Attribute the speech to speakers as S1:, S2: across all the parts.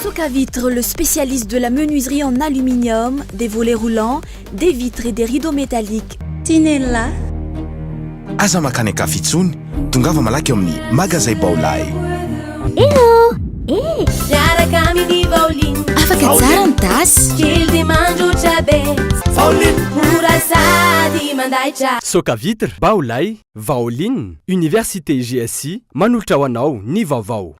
S1: Soka Vitre, le spécialiste de la menuiserie en aluminium, des volets roulants, des vitres et des rideaux métalliques.
S2: Tinella.
S3: Aza makany akafitsony, tongava malaky amin'ny magasin Vaovao.
S1: Hello!
S2: Afaka tsara ny tasy.
S4: Soka Vitre, Vaovao, Vaoline, Université GSI, manolotra ho anao ny vaovao.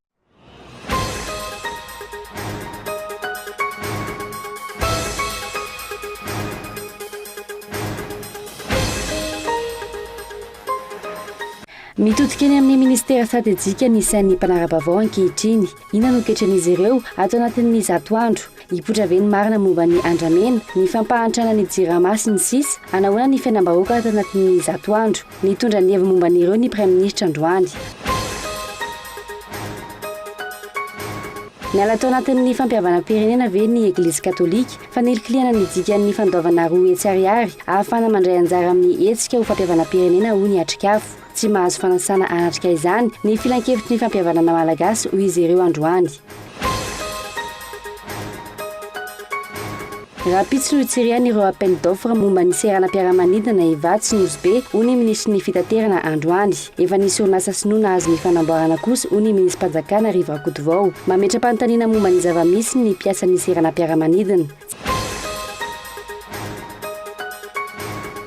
S5: Mitodika eny amin'ny ministera stratégique anisan'ny mpanara-baovao ankehitriny. Inona no ketran'izy ireo atao anatin'ny zato andro. Hipotra ve ny marina momba ny andramena, ny fampahantrana ny jirama sy ny sisa, anahoana ny fiainam-bahoaka atao anatin'ny zato andro. Nitondra ny hevitra momba an'ireo ny praiminisitra androany. Niala tao anatin'ny fampiavana-pirenena ve ny Eglizy Katolika fa nilikiliana ny dikan'ny fandaovana roa hetsy ariary ahafana mandray anjara amin'ny hetsika ho fampiavana-pirenena ho ny atrikafo. Tsy mahazo fanasana anatrika izany ny filan-kevitry ny fampiavanana malagasy ho izy ireo androany. Raha pitsy no itsiriany ireo appel d'offre momba ny seranam-piaramanidina Ivatsy Nosbe ho ny ministry ny fitaterana androany. Efa nisy orinasa sinoana azo ny fanamboarana kosa ho ny ministry mpanjakana Riva Kotovao. Mametra-panontaniana momba ny zava-misy ny mpiasan'ny seranam-piaramanidina.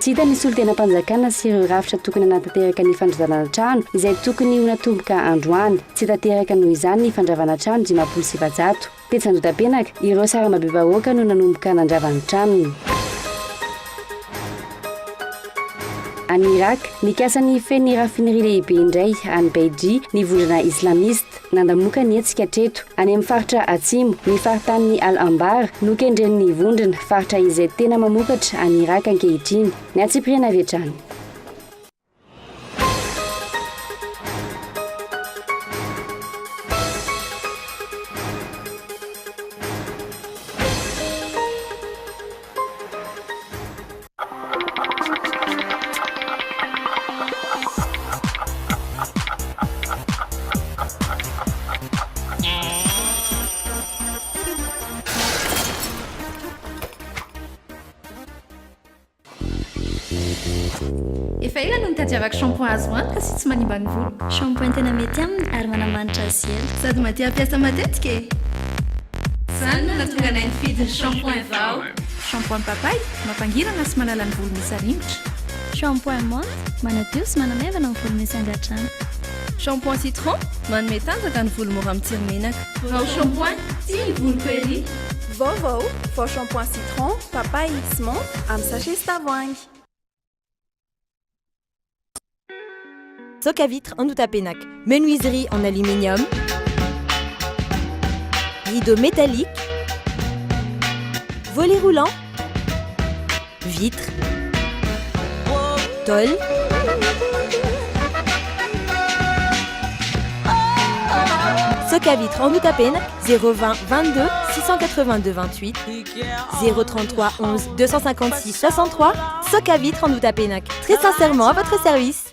S5: Tsy hita ny solotena mpanjakana sy ireo rafitra tokony hanatanteraka ny fandrazana trano izay tokony ho natomboka androany. Tsy tanteraka noho izany ny fandravana trano 500. Petsandotam-penaka, ireo saramabe-bahoaka no nanomboka nandravany tranony. Any Irak, nikasany feny rafinerie lehibe indray any Beiji ny vondrona islamiste. Nandamoka ny hetsika treto any amin'ny faritra atsimo ny faritany Al-Ambar no kendren'ny vondrona faritra izay tena mamokatra any Irak ankehitriny. Ny atsipirina avy hatrany.
S2: Efa ela no nitadiavako shampoing azo antoka sy tsy manimba ny volo.
S6: Shampoing tena mety aminy ary manamanitra azy ela.
S2: Sady maty ampiasa matetika e. Zany no natonga anay nifidy ny shampoing Vao. Shampoing papay mampangirana sy manala ny volo misy rivotra.
S6: Shampoing menthe manadio sy manamevana ny volo misy angatrano.
S2: Shampoing citron manome tanjaka ny volo mora mitsiro menaka. Vao shampoing tia ny volo pery.
S7: Vaovao, vao shampoing citron, papay sy menthe amin'ny sachet sy tavoahangy.
S8: Soka Vitre en Outapenac, menuiserie en aluminium, rideaux métalliques, volets roulants, vitres, tôle, Soka Vitre en Outapenac, 020 22 682 28, 033 11 256 63, Soka Vitre en Outapenac, très sincèrement à votre service.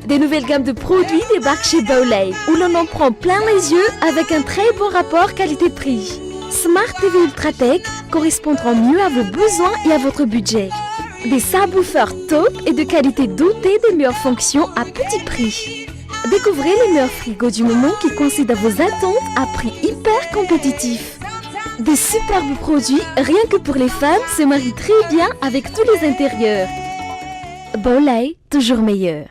S1: Des nouvelles gammes de produits débarquent chez Vaovao, où l'on en prend plein les yeux avec un très bon rapport qualité-prix. Smart TV Ultratech correspondront mieux à vos besoins et à votre budget. Des subwoofers top et de qualité dotés des meilleures fonctions à petit prix. Découvrez les meilleurs frigos du moment qui coïncident à vos attentes à prix hyper compétitif. Des superbes produits, rien que pour les femmes, se marient très bien avec tous les intérieurs. Vaovao, toujours meilleur.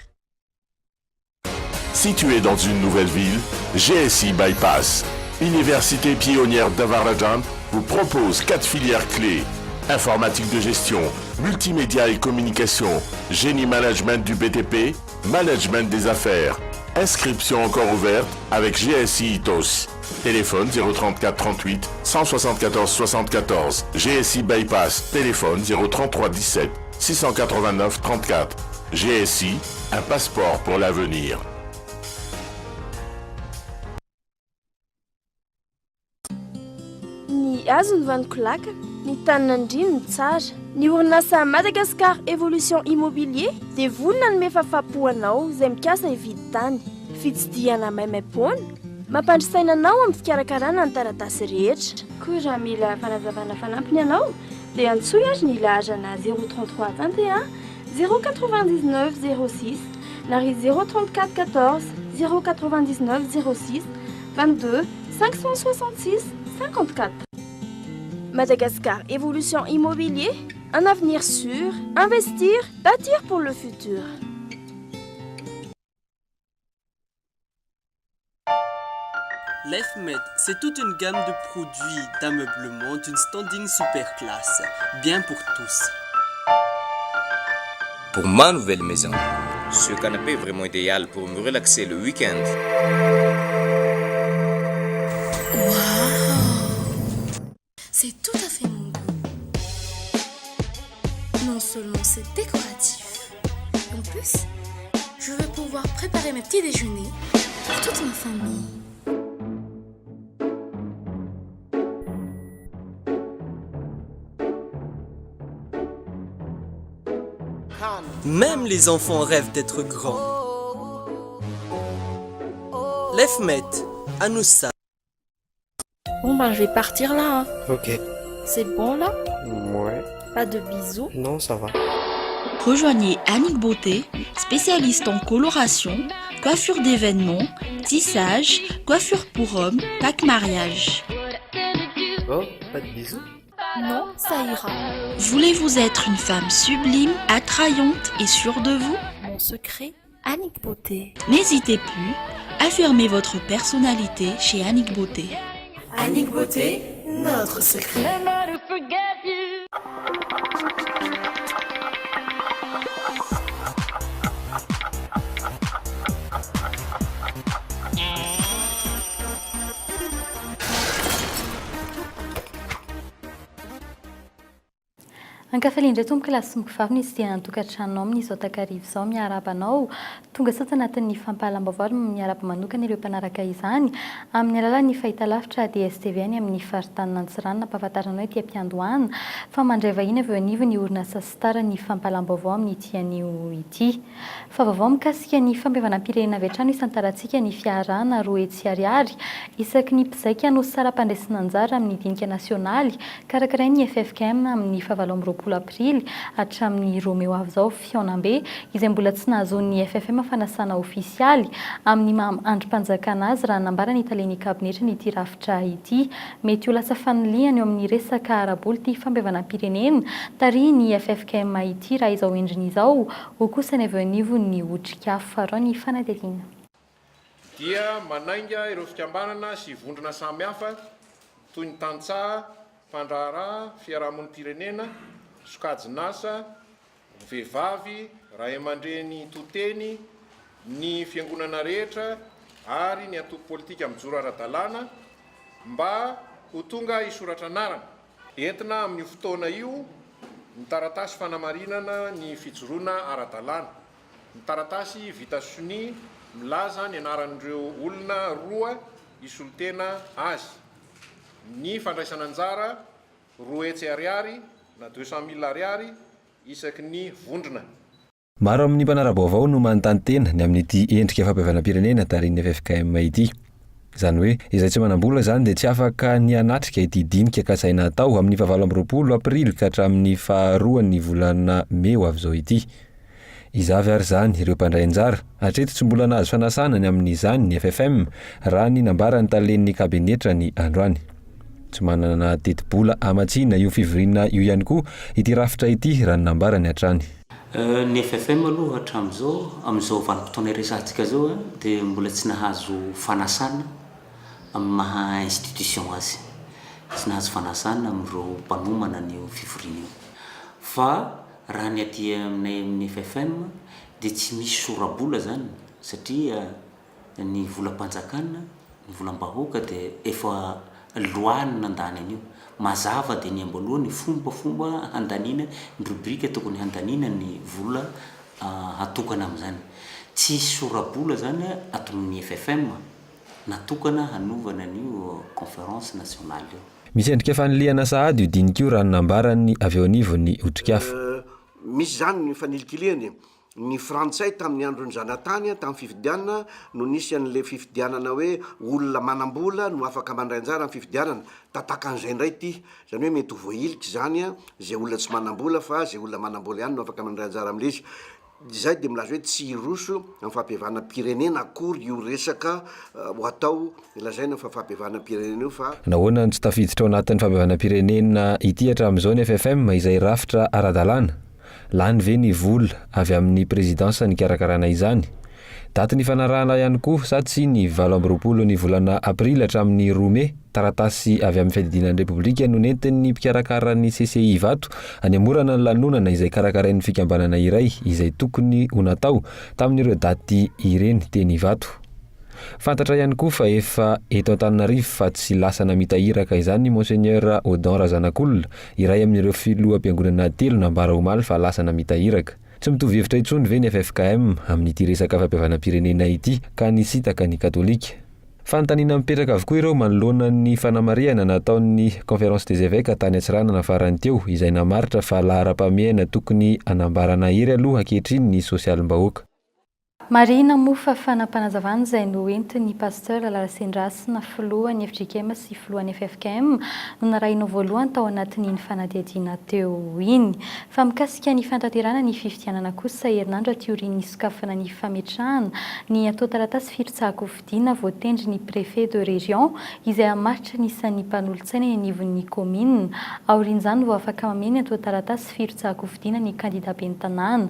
S9: Situé dans une nouvelle ville, GSI Bypass, Université pionnière d'Avarajan, vous propose 4 filières clés. Informatique de gestion, multimédia et communication, génie management du BTP, management des affaires. Inscription encore ouverte avec GSI ITOS. Téléphone 034 38 174 74. GSI Bypass. Téléphone 033 17 689 34. GSI, un passeport pour l'avenir.
S7: Ny azo ny vanikolaka, ny taninandrino ny tsara. Ny orinasa Madagascar Evolution Immobilier dia vonona ny mefafapoanao izay mikasa hividy tany. Fitsidiana maimaimpoana mampandrisaina anao amin'ny fikarakarana ny taratasy rehetra.
S5: Koa raha mila fanazavana fanampiny ianao dia antsoy azy ny ilazana 033 21 099 06 na ry 034 14 099 06 22 566 54. Madagascar Évolution Immobilier, un avenir sûr, investir, bâtir pour le futur.
S10: L'EFMED, c'est toute une gamme de produits d'ameublement d'une standing super classe, bien pour tous.
S11: Pour ma nouvelle maison, ce canapé est vraiment idéal pour me relaxer le week-end.
S12: C'est tout à fait mon goût. Non seulement c'est décoratif, en plus, je vais pouvoir préparer mes petits déjeuners pour toute ma famille.
S10: Même les enfants rêvent d'être grands. L'EFMED, à nous ça.
S6: Bon je vais partir là. Hein.
S13: Ok.
S6: C'est bon là?
S13: Ouais.
S6: Pas de bisous?
S13: Non, ça va.
S14: Rejoignez Annick Beauté, spécialiste en coloration, coiffure d'événements, tissage, coiffure pour hommes, pack mariage.
S13: Oh, pas de bisous?
S6: Non, ça ira.
S14: Voulez-vous être une femme sublime, attrayante et sûre de vous?
S6: Mon secret, Annick Beauté.
S14: N'hésitez plus, affirmez votre personnalité chez Annick Beauté.
S12: Annick Beauté, notre secret.
S15: Ankafelindra tomboka lasy mokivavy nisy dia nantokantrano amin'izao takarivo izao miarabanao tonga sata anatin'ny fampahalam-baovao miaraba manokana ireo mpanaraka izany amin'ny alalan'ny fahitalavitra DSTV any amin'ny faritany Nantsirana nampahafantarana hoe ety ampiandohana fa mandray vahiny avy eo anivo ny orinasa Star ny fampahalam-baovao amin'ny ity anio ity fa vaovao mikasika ny fampihavanam-pirenena avy hatrany isantarantsika ny fiarahana roa hetsy ariary isaky ny mpizaika no saram-pandresina anjara amin'ny dinika nasionaly karakarain'ny FFKM amin'ny fahavalo amby roapolo Avril hatramin'ny Romeo avy zao Fionambe izay mbola tsy nahazoan'ny FFM fanasana ofisialy amin'ny androm-panjakana azy raha nambara ny Italeny kabinetra ny ity rafitra ity mety ho lasa faniliany eo amin'ny resaka araboly ty fampihavanam-pirenena tariny FFKM ity raha izao endriny izao ho kosa ny avy eo anivo ny otrikafo farao ny fanadihana
S16: dia manainga ireo fikambanana sy vondrona samihafa toy ny tantsaha, fandraharaha, fiarahamonim-pirenena, sokajinasa, vehivavy, ray aman-dreny toteny, ny fiangonana rehetra ary ny antoko politika mijoro ara-dalàna mba ho tonga hisoratra anarana entina amin'ny fotoana io ny taratasy fanamarinana ny fijoroana ara-dalàna. Ny taratasy vita soni milaza ny anaran'ireo olona roa isolotena azy. Ny fandraisana anjara roa hetsy ariary na 200,000 ariary isaky ny vondrona.
S17: Maro amin'ny mpanara-baovao no manontany tena ny amin'ity endrika fampihavanam-pirenena tariny FFKM ity. Izany hoe izay tsy manam-bola zany dia tsy afaka ny anatrika ity dinika kasaina atao amin'ny fahavalo amby roapolo Aprily ka hatramin'ny faharoan'ny volana Meo avy zao ity. Izavy ary zany ireo mpandray anjara hatreto tsy mbola nahazo fanasana ny amin'izany ny FFM raha ny nambara ny talen'ny kabinetra ny androany. Tsy manana teti-bola amatsina io fivoriana io ihany koa ity rafitra ity raha ny nambara ny hatrany.
S18: Ny FFM aloha amin'izao vanim-potoana iresantsika zao dia mbola tsy nahazo fanasana amin'ny maha institution azy. Tsy nahazo fanasana amin'ireo mpanomana ny fivoriana io. Fa raha ny aty aminay amin'ny FFM dia tsy misy sorabola zany satria ny volam-panjakana, ny volam-bahoaka dia efa loany nandany an'io. Mazava dia ny ambaloha ny fombafomba handaniana ny rubrika tokony handaniana ny vola hatokana amin'izany. Tsy sorabola zany ato amin'ny FFM natokana hanovana an'io conférence nationale io.
S17: Misy endrika fanilihana sahady io dinika io raha nambarany avy eo anivony otrikafo.
S19: Misy zany ny fanilikiliany ny frantsay tamin'ny androny zanatany tamin'ny fifidianana no nisy an'le fifidianana hoe olona manam-bola no afaka mandray anjara amin'ny fifidianana tataka an'izay ndray ty zany hoe mety voailiky zany a zay olona tsy manam-bola fa zay olona manam-bola ihany no afaka mandray anjara amin'le izy zay de milaza hoe tsy roso amin'ny fampiavana pirenena akory io resaka ho atao ilazaina fa fampiavana pirenena io fa
S17: nahoana tsy tafiditra ao anatin'ny fampiavana pirenena ity hatramin'izao ny FFM izay rafitra ara-dalàna lany ve ny vola avy amin'ny présidence ny karakarana izany daty ny fanarahana ihany koa satsy ny 20 ny volana Avril hatramin'ny 2 Mai taratasy avy amin'ny fiadidinan'ny Repoblika no nentin'ny mpikarakara-ny CCI vato any amorana ny lanonana izay karakarain'ny fikambanana iray izay tokony ho natao tamin'ireo daty ireny teny vato. Fantatra ihany koa fa efa eto Antananarivo fa tsy lasana mitahiraka izany Monseigneur Odon Razanakolona iray amin'ireo filoham-piangonana 3 nambara omaly fa lasana mitahiraka. Tsy mitovy hevitra intsony ve ny FFKM amin'ity resaka fampiavana-pirenena ity ka nisitaka ny katolika. Fanontaniana mipetraka avokoa ireo manoloana ny fanamariana nataon'ny conférence des évêques tany Antsirana nafarany teo izay namaritra fa lahara-pahamehana tokony anambarana hery aloha ankehitriny ny sosialim-bahoaka.
S15: Marina moa fa fanampanazavana izay no entin'ny pasteur Lalasendrasina filohan'ny FJKM sy filohan'ny FFKM no narahina voalohany tao anatin'iny fanadihadiana teo iny. Fa mikasika ny fantanterana ny fifidianana kosa herinandro aty-aorian'ny sokafana ny fametrahana ny atao taratasy firotsahako fidiana voatendry ny préfet de région izay hamaritra ny isan'ny mpanolontsaina ny anivon'ny commune. Aorian'izany vao afaka mameno atao taratasy firotsahako fidiana ny candidat ben'ny tanàna.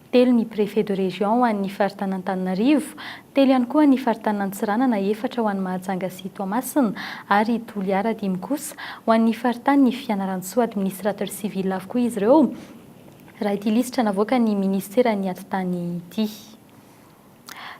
S15: Telo ny préfet de région ho an'ny faritany Antananarivo, telo ihany koa ny faritany Antsirana na 4 ho an'ny Mahajanga sy Toamasina ary Toliara 5 kosa ho an'ny faritany ny Fianarantsoa administrateur civil avokoa izy ireo. Raha ity lisitra navoaka ny ministera ny atitany ity.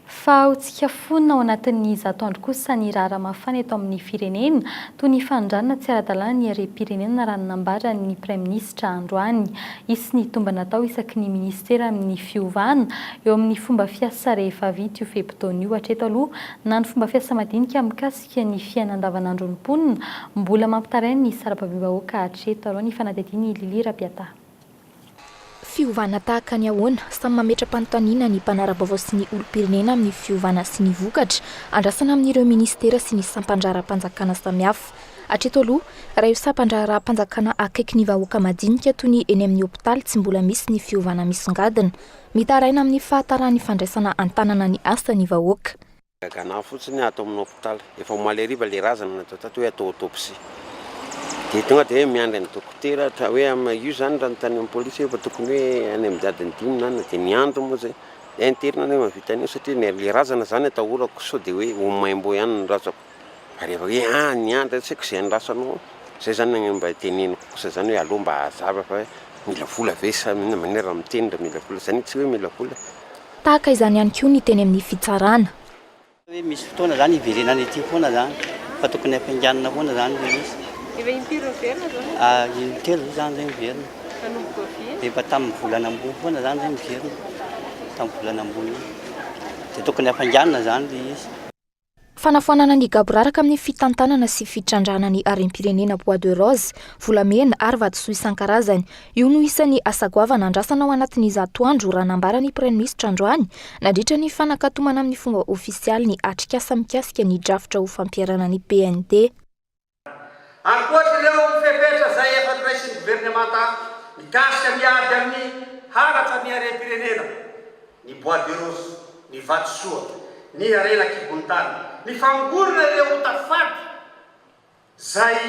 S15: Fa ho tsika fonina ao anatin'ny zato andro kosa ny raharaha mafana eto amin'ny firenena toy ny fanondranana tsy ara-dalàna ny harem-pirenena raha nambara ny prime ministre androany. Isy ny tomba natao isaky ny ministera amin'ny fiovana eo amin'ny fomba fiasa rehefa vita io fe-potoana io hatreto aloha na ny fomba fiasa madinika mikasika ny fiainana andavanandro ny mponina mbola mampitaraina ny sarababim-bahoaka hatreto aloha ny fanadihadiana Lili Rabiata.
S20: Fiovana tahaka ny ahoana samy mametra-panontaniana ny mpanara-baovao sy ny olom-pirenena amin'ny fiovana sy ny vokatra andrasana amin'ireo ministera sy ny sampandraram-panjakana samihafa. Hatreto aloha raha io sampandraram-panjakana akaiky ny vahoaka madinika toy ny eny amin'ny hopitaly tsy mbola misy ny fiovana misongadina mitaraina amin'ny fahatarany fandraisana antanana ny asa ny vahoaka.
S21: Gana fotsiny atao amin'ny hopitaly efa maleriva le razana natao tato hoe atao autopsie. Dia tonga dia miandry ny dokotera hoe io zany raha nytany amin'ny polisy efa tokony hoe any amin'ny dadiny 5 nana dia niandro moa zay interina hoe mavita an'io satria le razana zany atao orako sao dia hoe homaimbo ihany ny razako ary efa hoe niandry saiko izay ny rasanao zay zany mba teneniko kosa zany hoe aloha mba hazava fa mila vola ve sa manera miteny ra mila vola zany tsy hoe mila vola.
S20: Tahaka izany ihany koa ny teny amin'ny fitsarana.
S22: Misy fotoana zany iverena ny ity foana zany fa tokony ampianganana foana zany misy.
S23: Efa impiry verina zany?
S22: Intelo zany zay miverina.
S23: Nanomboka firy?
S22: Efa tamin'ny volana ambony foana zany zay miverina. Tamin'ny volana ambony. Dia tokony ampianganana zany le izy.
S20: Fanafoanana ny gaboraraka amin'ny fitantanana sy fitrandrana ny harem-pirenena Bois de Rose, volamena ary vatosoa isan-karazany. Io no isan'ny asa goavana andrasana ao anatin'ny zato andro raha nambara ny prime ministre androany nandritra ny fanakatomana amin'ny fomba ofisialy ny atrikasa mikasika ny drafitra ho fampiarana ny PND.
S24: Ankoatr'ireo mifepetra zay efa traisin'ny gouvernemanta mikasika miady amin'ny haratra ny harem-pirenena, ny Bois de Rose, ny vatosoa, ny arena kibontany, ny fangorona ireo tafady zay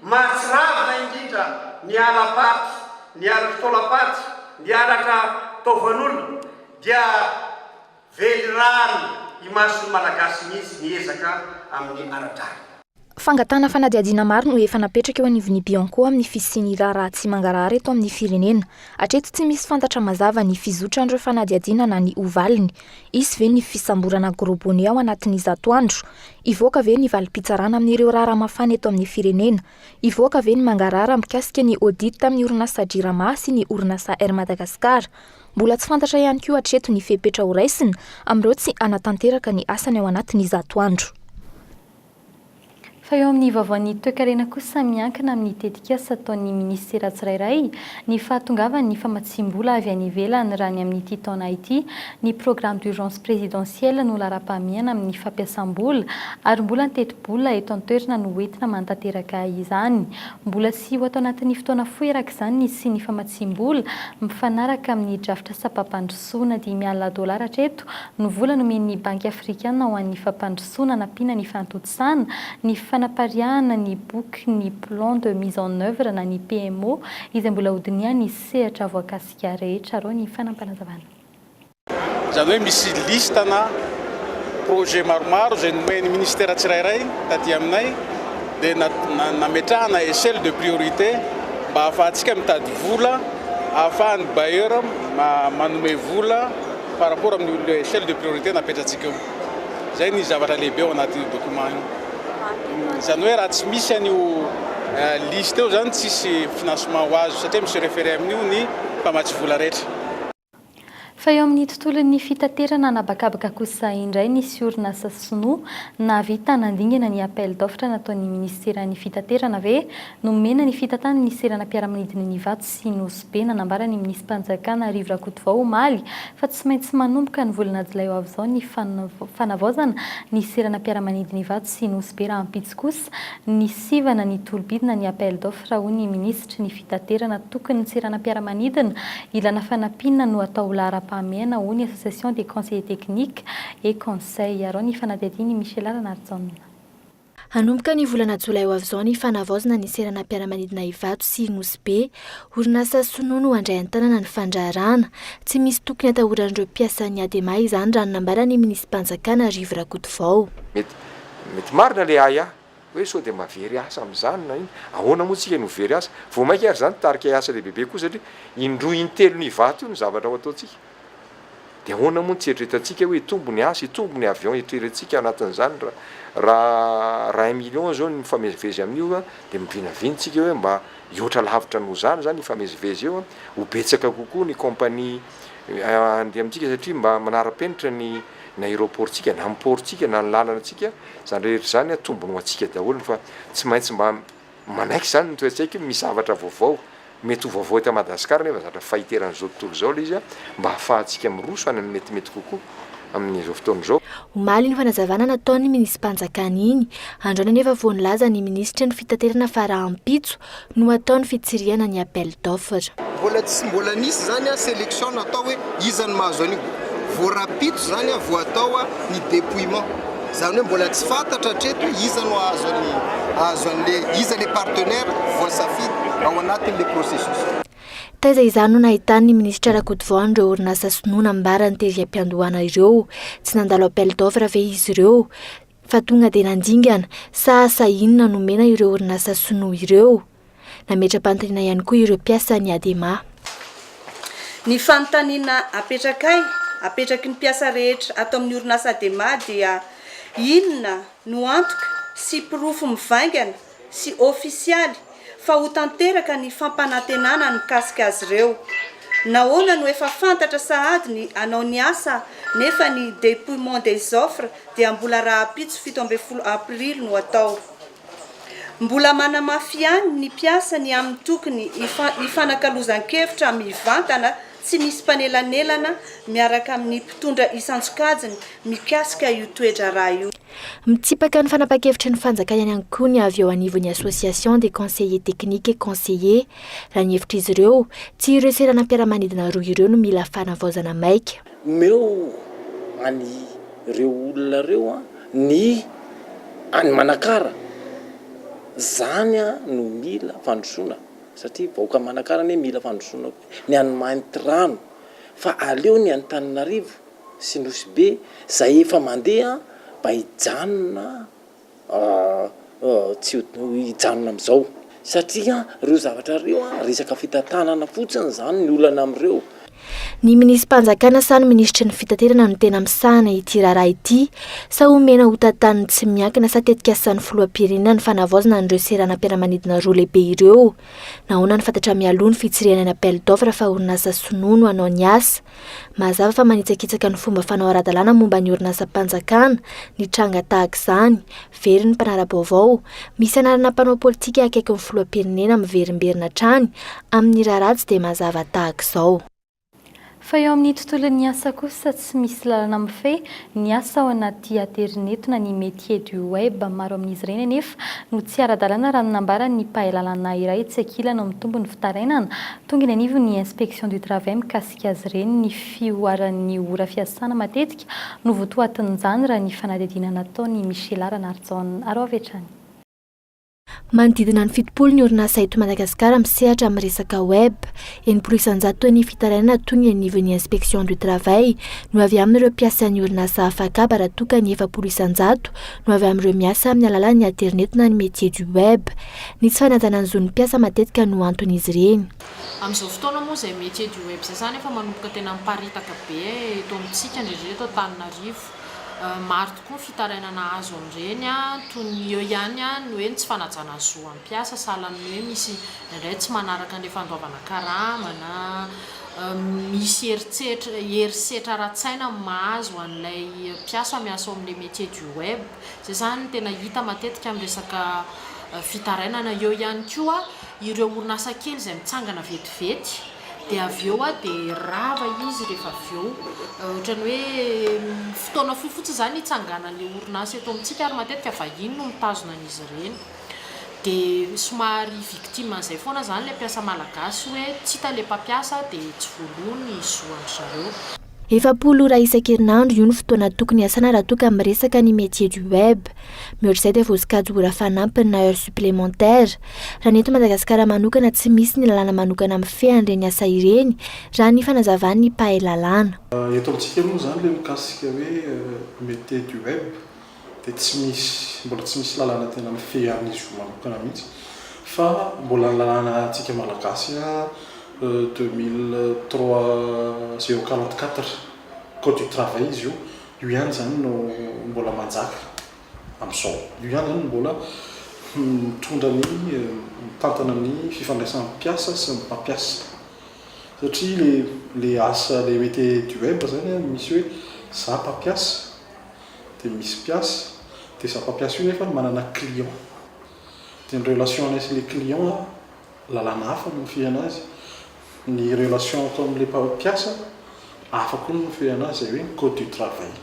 S24: mahatsiravina indrindra ny alapaty, ny aratra tolapaty, ny aratra taovan'olona dia vely rano imason'ny malagasy mihitsy miezaka amin'ny aradrany.
S20: Fangatana fanadihadiana maro no efa napetraka eo anivon'ny Bianco amin'ny fisiany raharaha tsy mangarahara eto amin'ny firenena. Hatreto tsy misy fantatra mazava ny fizotrandreo fanadihadiana na ny ovaliny. Isy ve ny fisamborana grobone ao anatin'ny zato andro? Ivoaka ve ny valim-pitsarana amin'ireo raharaha mafana eto amin'ny firenena? Ivoaka ve ny mangarahara mikasika ny audit amin'ny orinasa Jirama sy ny orinasa Air Madagascar? Mbola tsy fantatra ihany koa hatreto ny fepetra ho raisina amin'ireo tsy anatanteraka ny asany ao anatin'ny zato andro.
S15: fa eo amin'ny vaovaon'ny toe-karena kosa miankina amin'ny tetikasa ataon'ny ministera tsirairay ny fahatongavany ny famatsim-bola avy any ivelany raha ny amin'ity taona ity ny programme d'urgence présidentielle no lara-pamiana amin'ny fampiasam-bola ary mbola nyteti-bola eto an-toerana no entina mantanteraka izany mbola sy ho atao anatin'ny fotoana foeraka izany ny sy ny famatsim-bola mifanaraka amin'ny drafitra sapapandrosoana $10,000 hatreto no vola nomen'ny banky afrikana ho an'ny fampandrosoana nampiana ny fantotosana ny fanapariahana ny boky ny plan de mise en œuvre na ny PMO izay mbola hodiniany sehatra voakasika rehetra ro ny fanampanazavana.
S2: Zany hoe misy listana projet maromaro izay nomen'ny ministera tsirairay taty aminay dia nametrahana échelle de priorité mba ahafahantsika mitady vola ahafahan'ny bailleur manome vola par rapport amin'ny échelle de priorité napetratsika eo. Zay ny zavatra lehibe ao anaty document io. Zany hoe raha tsy misy an'io liste eo zany tsisy financement ho azo satria misy référé amin'io ny mpamatsy vola rehetra.
S15: Fa eo amin'ny tontolon'ny fitaterana anabakabaka kosa indray nisy orinasa sinoa navita nandingana ny appel d'offre nataon'ny ministera ny fitaterana ve nomena ny fitatana ny serana mpiara-manidina ny vato sy nosbe nanambara ny minisym-panjakana Avril Vaovao omaly fa tsy maintsy manomboka ny volana jolay ho avy izao ny fanavaozana ny serana mpiara-manidina ny vato sy nosbe raha ampitsy kosa ny sivana ny tolobidina ny appel d'offre ho ny ministra ny fitaterana tokony ny serana mpiara-manidina ilana fanampiana no atao lara-pamiana ho ny association des conseillers techniques et conseils aro ny fanadihadiany Michel Ranardzon.
S20: Hanomboka ny volana jolay ho avy izao ny fanavaozana ny serana mpiara-manidina ivato sy nosbe orinasa sinoa no handray an-tanana ny fandrarana tsy misy tokony atahoran'ireo mpiasan'ny adema izany raha nambara ny minisym-panjakana Avril Vaovao.
S3: Mety marina le aya hoe sao dia mavery asa amin'izany na iny ahoana moa tsika no very asa vao mainka ary zany tarika asa lehibe koa satria indroa intelo ny vato io ny zavatra ho ataontsika dia ahoana moa tsy eritreretantsika hoe tombo ny asa itombo ny avion eritreretantsika anatin'izany raha 1 million zao ny mifamezivezy amin'io dia mivinavintsika hoe mba hihoatra lavitra noho zany zany ifamezivezy eo ho betsaka kokoa ny compagnie andeha amintsika satria mba manara-penitra ny aéroportsika na portsika na ny lalanatsika zany rehetra zany tombony ho antsika daholo fa tsy maintsy mba manaiky zany nytoetsaika misy zavatra vaovao mety ho vaovao eto Madagasikara nefa zavatra fahiteran'izao tontolo izao le izy mba ahafahantsika miroso any amin'ny metimety kokoa amin'izao fotoana izao.
S20: Omaly ny fanazavana nataon'ny minisym-panjakana iny androana nefa vao nilaza ny ministra ny fitaterana fa raha ampitso no ataony fitsirihana ny appel d'offre.
S4: Mbola nisy zany sélection natao hoe iza ny mahazo an'io vao rapitso zany vao atao ny dépouillement zany hoe mbola tsy fantatra hatreto iza no azo an'le iza le partenaire voasafidy ao anatin'le processus.
S20: Taiza izany no nahitan'ny ministra Rakotovao ireo orinasa sinoa nambara ny tery am-piandohana ireo tsy nandalo appel d'offre ve izy ireo fa tonga dia nandingana sa inona nomena ireo orinasa sinoa ireo nametra-panontaniana ihany koa ireo mpiasan'ny adema.
S23: Ny fanontaniana apetraky ny mpiasa rehetra atao amin'ny orinasa adema dia inona no antoka sy pirofo mivaingana sy ofisialy fa ho tanteraka ny fampanantenana ny mikasika azy ireo. Nahoana no efa fantatra sahady ny anao ny asa nefa ny dépouillement des offres dia mbola raha apitso 17 Avril no atao. Mbola manamafy ihany ny mpiasa ny amin'ny tokony ifanakalozan-kevitra mivantana tsy misy panelanelana miaraka amin'ny mpitondra isan-tsokajiny mikasika io toetra raha io.
S20: Mitsipaka ny fanapa-kevitra ny fanjakana ihany koa ny avy eo anivon'ny association des conseillers techniques et conseillers raha ny hevitra izy ireo tsy ireo serana mpiara-manidina roa ireo no mila fanavaozana maika.
S8: Meo any ireo olona ireo ny any manakara zany no mila fandrosoana satria vahoaka manakara ny mila fandrosoana ny any mainty rano fa aleo ny Antananarivo sy Nosbe zay efa mandeha mba hijanona tsy hijanona amin'izao satria ireo zavatra ireo resaka fitantanana fotsiny zany ny olana amin'ireo.
S20: Ny minisym-panjakana sa ny ministra ny fitaterana no tena misahana ity raharaha ity sa omena ho tantaniny tsy miankina sa tetika sa'ny filoham-pirenena ny fanavaozana an'ireo seranam-piaramanidina roa lehibe ireo. Nahoana ny fantatra mialoha ny fitsiriana ny appel d'offre fa orinasa sonono hanao ny asa. Mazava fa manitsakitsaka ny fomba fanao ara-dalàna momba ny orinasam-panjakana ny tranga tahaka izany, very ny mpanara Vaovao. Misy anarana mpanao politika akaiky ny filoham-pirenena miverimberina hatrany amin'ny raharaha tsy dia mazava tahaka izao.
S15: Fa eo amin'ny tontolon'ny asa kosa tsy misy lalana mifehy ny asa ao anaty internet na ny métier du web maro amin'izy ireny anefa no tsy ara-dalàna raha nanambara ny mpahay lalàna iray tsy akilana mitombo ny fitarainana tonga ny anivo ny inspection du travail mikasika azy ireny ny fioaran'ny ora fiasana matetika no votoatin'izany raha ny fanadihadiana nataony Michel Arnarzon aro avetrany.
S20: Manodidina ny 70 ny orinasa eto Madagasikara misehatra amin'ny resaka web. Enimpolo isan-jato ny fitarainana toy ny anivon'ny inspection du travail no avy amin'ireo mpiasa ny orinasa afakaba raha toka ny 70 isan-jato no avy amin'ireo miasa amin'ny alalan'ny internet na ny métier du web. Ny tsy fanajana ny zon'ny mpiasa matetika no anton'izy ireny.
S1: Amin'izao fotoana moa izay métier du web zany efa manomboka tena miparitaka be eto amintsika indrindra eto Antananarivo. Maro tokoa fitarainana azo amin'ireny toy ny eo ihany no hoe tsy fanajana zo amin'ny mpiasa sahalan'ny hoe misy indray tsy manaraka ny fandoavana karama na misy herisetra ara-tsaina mahazo an'ilay mpiasa miasa ao amin'ilay métier du web. Izay zany tena hita matetika amin'ny resaka fitarainana. Eo ihany koa ireo orinasa kely izay mitsangana vetivety dia avy eo dia rava izy rehefa avy eo ohatrany hoe fotoana fotsy zany itsanganan'ilay orinasa eto amintsika ary matetika vahiny no mitazona an'izy ireny dia somary victime an'izay foana zany ilay mpiasa malagasy hoe tsy hita ilay mpampiasa dia tsy voalony zoan'ny zareo.
S20: 70 ora isan-kerinandro io ny fotoana tokony hiasana raha toka amin'ny resaka ny métier du web. Mihoatra izay dia voasokajy ora fanampiny na heure supplémentaire. Raha ny eto Madagasikara manokana tsy misy ny lalàna manokana mifehy an'ireny asa ireny raha ny fanazavan'ny mpahay lalàna.
S5: Eto amintsika moa zany ilay mikasika hoe métier du web dia mbola tsy misy lalàna tena mifehy amin'izy io manokana mihitsy fa mbola ny lalàna antsika malagasy 2003-044 code du travail izy io ihany zany no mbola manjaka amin'izao. Io ihany zany mbola mitondra ny mitantana ny fifandraisan'ny mpiasa sy ny mpampiasa satria le asa le métier du web zany misy hoe za mpampiasa dia misy mpiasa dia za mpampiasa io nefa manana client dia ny relation anay sy le client lalàna hafa no mifehy anazy. Ny relation atao amin'ilay mpampiasa afaka no mifehy anazy izay hoe code du travail.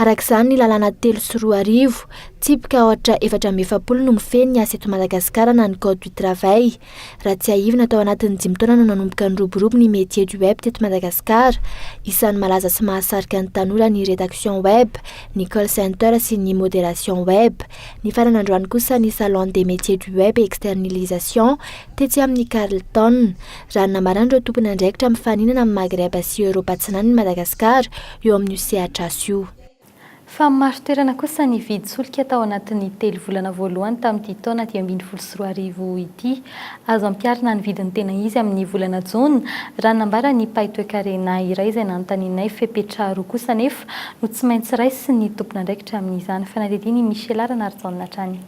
S20: Arak'izany ny lalàna 3 sy 4 arivo tsipika ohatra 470 no mifehy ny asa eto Madagasikara na ny code du travail. Raha tsy ahivina tao anatin'ny 5 taona no nanomboka ny roborobo ny métier du web teto Madagasikara. Isan'ny malaza sy mahasarika ny tanora ny rédaction web, ny call center sy ny modération web. Ny farany androany kosa ny salon des métiers du web et externalisation tetsy amin'ny Carleton. Raha namaran'ireo tompony andraikitra mifaninana amin'ny Maghreb sy Europa atsinany ny Madagasikara eo amin'ny sehatra io.
S15: Fa maro toerana kosa ny vidy solika tao anatin'ny 3 volana voalohany tamin'ity taona 2024 arivo ity. Azo ampiarina ny vidiny tena izy amin'ny volana Jona raha nambara ny mpahay toe-karena iray izay nanontanianay fepetra roa kosa nefa no tsy maintsy raisy ny tompony andraikitra amin'izany. Fanadihadiany Michel Arnarzon hatrany.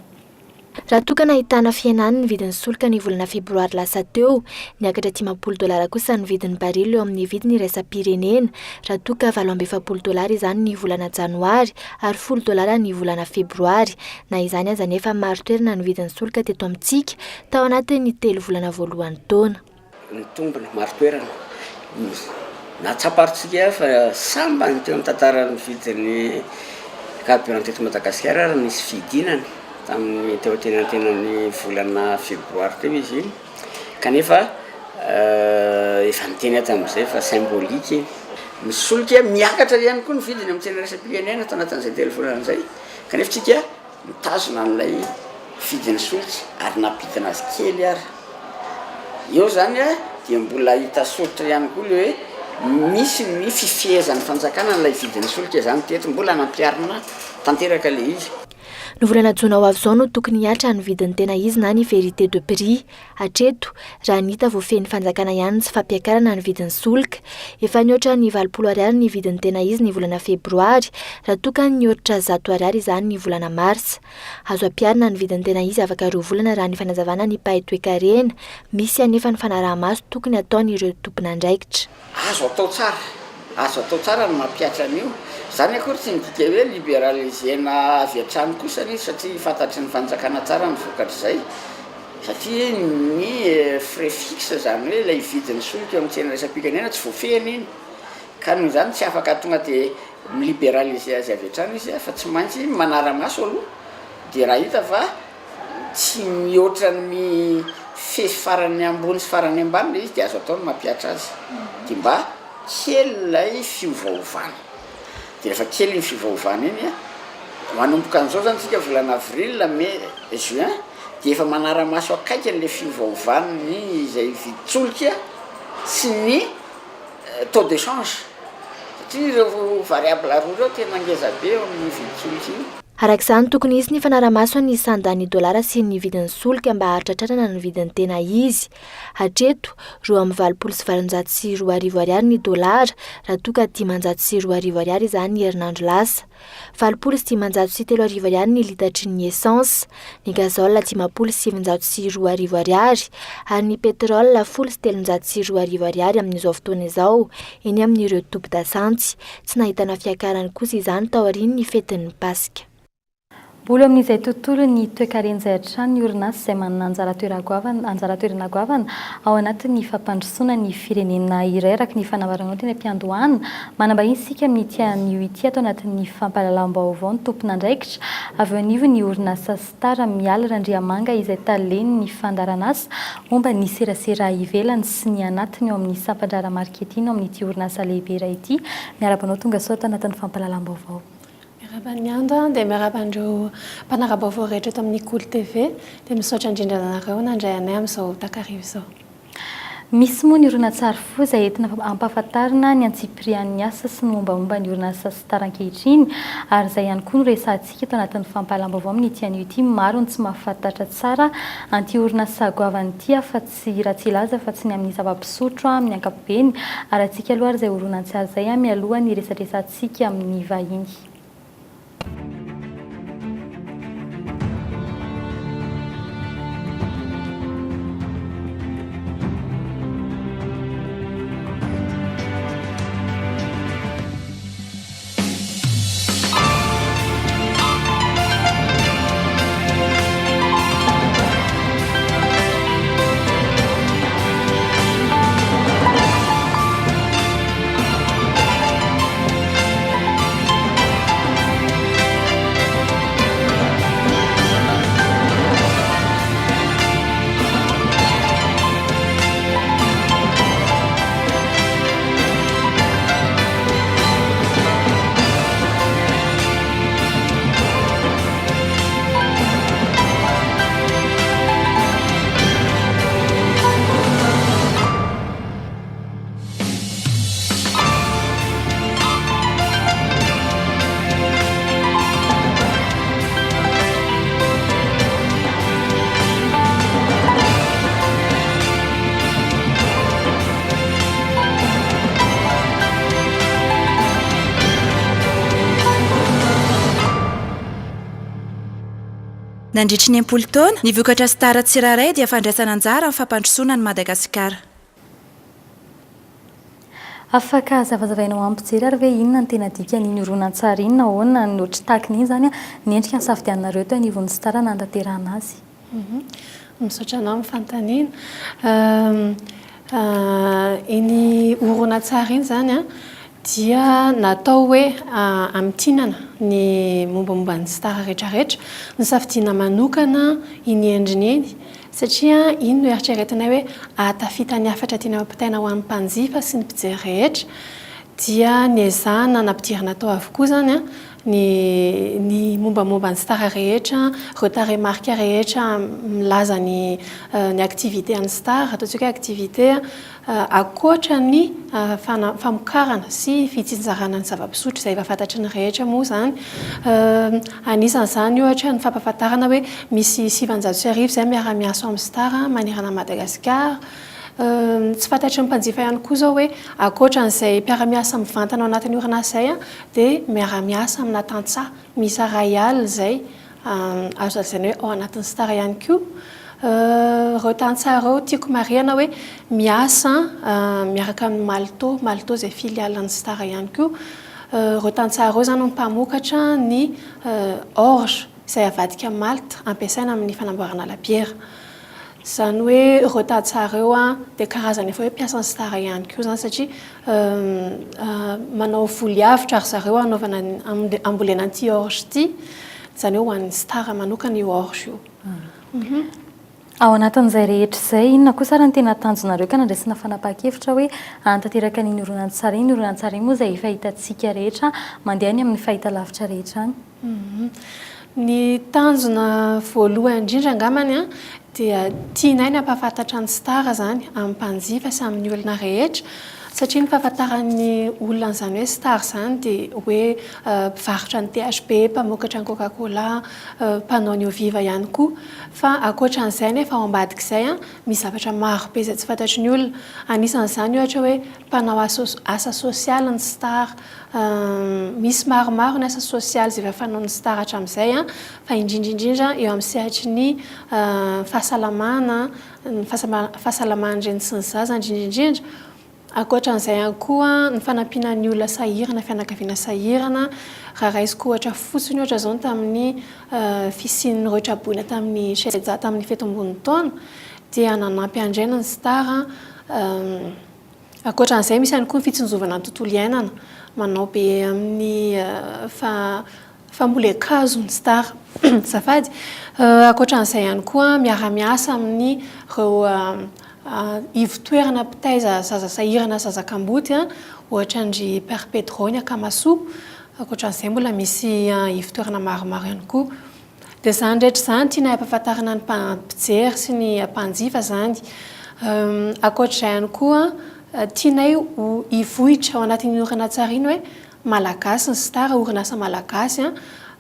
S20: Raha tokana ahitana fihenany ny vidin'ny solika ny volana febroary lasa teo, niakatra $50 kosa ny vidin'ny barilo eo amin'ny vidiny iraisam-pirenena. Raha toka $70 izany ny volana janoary ary $10 ny volana febroary. Na izany aza nefa maro toerana ny vidin'ny solika teto amintsika tao anatin'ny 3 volana voalohany taona.
S22: Ny tombony maro toerana natsaparintsika fa samba ny teo amin'ny tantaran'ny vidin'ny carburant teto Madagasikara raha nisy fidinany tamin'ny teo tenantenan'ny volana febroary teo izy iny kanefa efa niteny ato amin'izay fa symbolika misy solika miakatra ihany koa ny vidiny amin'ny tena raisam-pirenena tao anatin'izay 3 volana izay kanefa tsika mitazona an'ilay vidiny solika ary nampidina azy kely ary eo zany dia mbola hita soritra ihany koa le hoe misy ny fifehezan'ny fanjakana n'ilay vidiny solika zany teto mbola nampiarina tanteraka le izy.
S20: Novolana jona ho avy izao no tokony hiatra ny vidiny tena izy na ny vérité de prix. Hatreto raha nita voafehin'ny fanjakana ihany tsy fampiakarana ny vidiny solika. Efa nioatra ny 20 ariary ny vidiny tena izy ny volana febroary raha tokany nioatra 100 ariary izany ny volana mars. Azo ampiarina ny vidiny tena izy afaka 2 volana raha ny fanazavana ny pahay toe-karena. Misy anefa ny fanaraha-maso tokony ataon'ireo tompon'andraikitra.
S22: Azo atao tsara no mampiatra an'io. Zany akory tsy midika hoe libéralisena avy hatrany kosa ny satria fantatry ny fanjakana tsara ny vokatr'izay. Satria ny frais fixe zany hoe ilay vidiny solika eo amin'ny tsena raisam-pirenena tsy voafehana iny. Ka noho izany tsy afaka tonga dia milibéraliser azy avy hatrany izy fa tsy maintsy manara-maso aloha. Dia raha hita fa tsy mihoatra ny fefy farany ambony sy farany ambany ilay izy dia azo atao ny mampiatra azy. Dia mba kely ilay fiovaovana. Dia rehefa kely ny fiovaovana iny manomboka an'izao zany tsika volana avril, mai, juin dia efa manara-maso akaiky an'ilay fiovaovana ny izay viditsolika sy ny taux de change. Satria ireo variable roa ireo tena ngeza be eo amin'ny viditsolika io.
S20: Arak'izany tokony izy ny fanara-maso ny $100 sy ny vidiny solika mba hahatratrarana ny vidiny tena izy. Hatreto 2,27 ariary ny dolara raha toka 500 ariary izany ny herinandro lasa. 703 ariary ny litatry ny essence, ny gazole 703 ariary ary ny pétrole 303 ariary amin'izao fotoana izao eny amin'ireo tompo-dasantsy. Tsy nahitana fiakarany kosa izany tao aoriany ny fetin'ny Pasika.
S15: Mbola amin'izay tontolo ny toe-karena izay hatrany ny orinasa izay manana anjara toerana goavana ao anatin'ny fampandrosoana ny firenena iray araka ny fanambarana teny am-piandohana. Manambahiny isika amin'ny tian'io ity atao anatin'ny fampahalalam-baovao ny tompon'andraikitra avy anivo ny orinasa Star miala Randriamanga izay taleny ny fandaranasa momba ny serasera ivelany sy ny anatiny ao amin'ny sampandrara marketing ao amin'ity orinasa lehibe iray ity. Miarabanao tonga sao atao anatin'ny fampahalalam-baovao.
S7: Miarabaniandro dia miarabandreo mpanara-baovao rehetra eto amin'ny KOLO TV dia misaotra indrindra anareo nandray anay amin'izao takarivo izao.
S15: Misy moa ny orinasa fo izay entina ampahafantarina ny antsipirian'ny asa sy ny mombamomba ny orinasa Star ankehitriny ary izay ihany koa no resahantsika eto anatin'ny fampahalalam-baovao amin'ny ity an'io ity maro ny tsy mahafantatra tsara an'ity orinasa goavana ity fa tsy raha tsy ilaza fa tsy ny amin'ny zava-pisotro amin'ny ankapobeny ary antsika aloha ary izay orinasa izay mialoha ny resaresantsika amin'ny vahiny.
S14: Nandritry ny ampolo taona ny vokatra Star tsirairay dia fandraisana anjara amin'ny fampandrosoana ny Madagasikara.
S15: Afaka zavazavainao ampijery ary hoe inona ny tena dikan'iny horonan-tsary iny na ahoana ny ohatry tahaka ny zany ny endrika ny safidianareo teo anivon'ny Star nantanterahana azy.
S7: Misaotra anao amin'ny fanontaniana. Iny horonan-tsary iny zany dia natao hoe amtinana ny mombamomba ny Star rehetrarehetra ny safidiana manokana iny endriny iny satria iny no eritreretina hoe atafita ny afatra tena ampitaina ho an'ny mpanjifa sy ny mpijery rehetra dia niezahana nampidirina tao avokoa zany ny mombamomba ny Star rehetra retare marque rehetra milaza ny activité an'ny Star ataontsika activité akoatra ny famokarana sy fitsinjarana ny zava-pisotro izay efa fantatry ny rehetra moa zany anisan'izany ohatra ny fampahafantarana hoe misy 700 zay miara-miasa amin'ny star manerana Madagasikara tsy fantatry ny mpanjifa ihany koa zao hoe akoatra n'izay mpiara-miasa mivantana ao anatin'ny orinasa izay dia miara-miasa amina tantsaha misy Royal zay azo lazaina hoe ao anatin'ny star ihany koa reo tantsaha reo tiako marihana hoe miasa miaraka amin'ny Malto zay filialan'ny star ihany koa reo tantsaha reo zany mpamokatra ny orge izay avadika Malte ampiasaina amin'ny fanamboarana labiera zany hoe reo tantsaha reo dia karazany efa hoe mpiasan'ny star ihany koa zany satria manao voly avitra ary zareo anaovana ambolena an'ity orge ity zany hoe ho an'ny star manokana io orge io.
S15: Ao anatin'izay rehetra izay inona koa sara ny tena tanjonareo ka nandraisana fanapahan-kevitra hoe antanteraka ny horonan-tsary iny horonan-tsary iny moa izay efa hitantsika rehetra mandeha ny amin'ny fahitalavitra rehetra any.
S7: Ny tanjona voalohany indrindra angambany dia tianay ny ampahafantatra ny star zany amin'ny mpanjifa sy amin'ny olona rehetra satria ny fahafantaran'ny olona izany hoe star zany dia hoe mpivarotra ny THB, mpamokatra ny Coca-Cola, mpanao ny Oviva ihany koa fa akoatra an'izay nefa ao ambadik'izay misy zavatra maro be izay tsy fantatry ny olona anisan'izany ohatra hoe mpanao asa sosialy ny star misy maromaro ny asa sosialy izay efa fanaon'ny star hatramin'izay fa indrindrindrindra eo amin'ny sehatry ny fahasalamana ny fahasalaman'ireny sy ny zaza indrindrindrindra akoatran'izay ihany koa ny fanampiana ny olona sahirana fianakaviana sahirana raha raisiko ohatra fotsiny ohatra zao tamin'ny fisian'ny rotraboina tamin'ny Sheza tamin'ny fety ambony taona dia nanampy andraina ny star akoatran'izay misy ihany koa ny fitsinjovana ny tontolo iainana manao be amin'ny fambolen-kazo ny star safady akoatran'izay ihany koa miara-miasa amin'ny reo ivotoerana mpitaiza zaza sahirana zazakamboty ohatra ndry Père Pedro ny Akamasoa akoatran'izay mbola misy ivotoerana maromaro ihany koa dia zany rehetra zany tiana ampahafantarana ny mpijery sy ny mpanjifa zany akoatr'izay ihany koa tianay ho ivohitra ao anatin'ny orinasa iny hoe malagasy ny star orinasa malagasy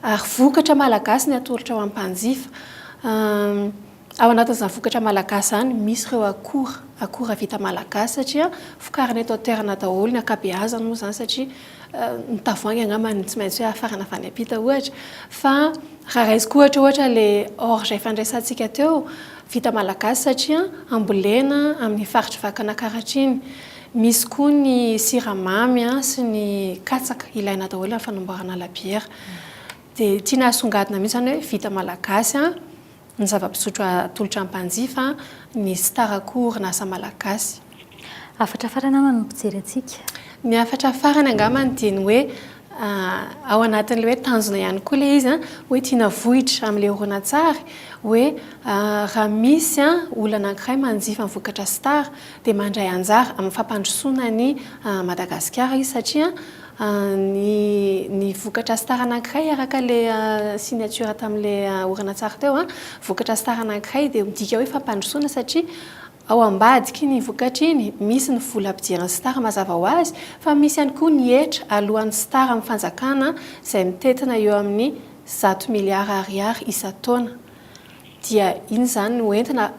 S7: ary vokatra malagasy ny atolotra ao amin'ny mpanjifa ao anatin'izany vokatra malagasy zany misy ireo akora vita malagasy satria fokarana eto an-toerana daholo ny ankabeazany moa zany satria ny tavoahangy angambany tsy maintsy hoe afarana avy any ampita ohatra fa raha raisiko ohatra le orge efa andraisantsika teo vita malagasy satria ambolena amin'ny faritra vakana karatriny misy koa ny siramamy sy ny katsaka ilaina daholo amin'ny fanamboarana labiera dia tiana asongadina mihitsy zany hoe vita malagasy ny zava-pisotro atolotra amin'ny mpanjifa ny star koa orinasa malagasy.
S15: Afatra farana no mpijery antsika.
S7: Ny afatra farana angambany dia ny hoe ao anatin'le hoe tanjona ihany koa le izy hoe tiana vohitra amin'ilay horonan-tsary hoe raha misy olona anankiray manjifa ny vokatra star dia mandray anjara amin'ny fampandrosoana ny Madagasikara izy satria ny vokatra star anankiray araka le signature tamin'ilay horonan-tsary teo vokatra star anankiray dia midika hoe fampandrosoana satria ao ambadiky ny vokatra iny misy ny vola ampidirany star mazava ho azy fa misy ihany koa ny hetra alohan'ny star amin'ny fanjakana izay mitetina eo amin'ny 100 miliara ariary isan-taona dia iny zany no entina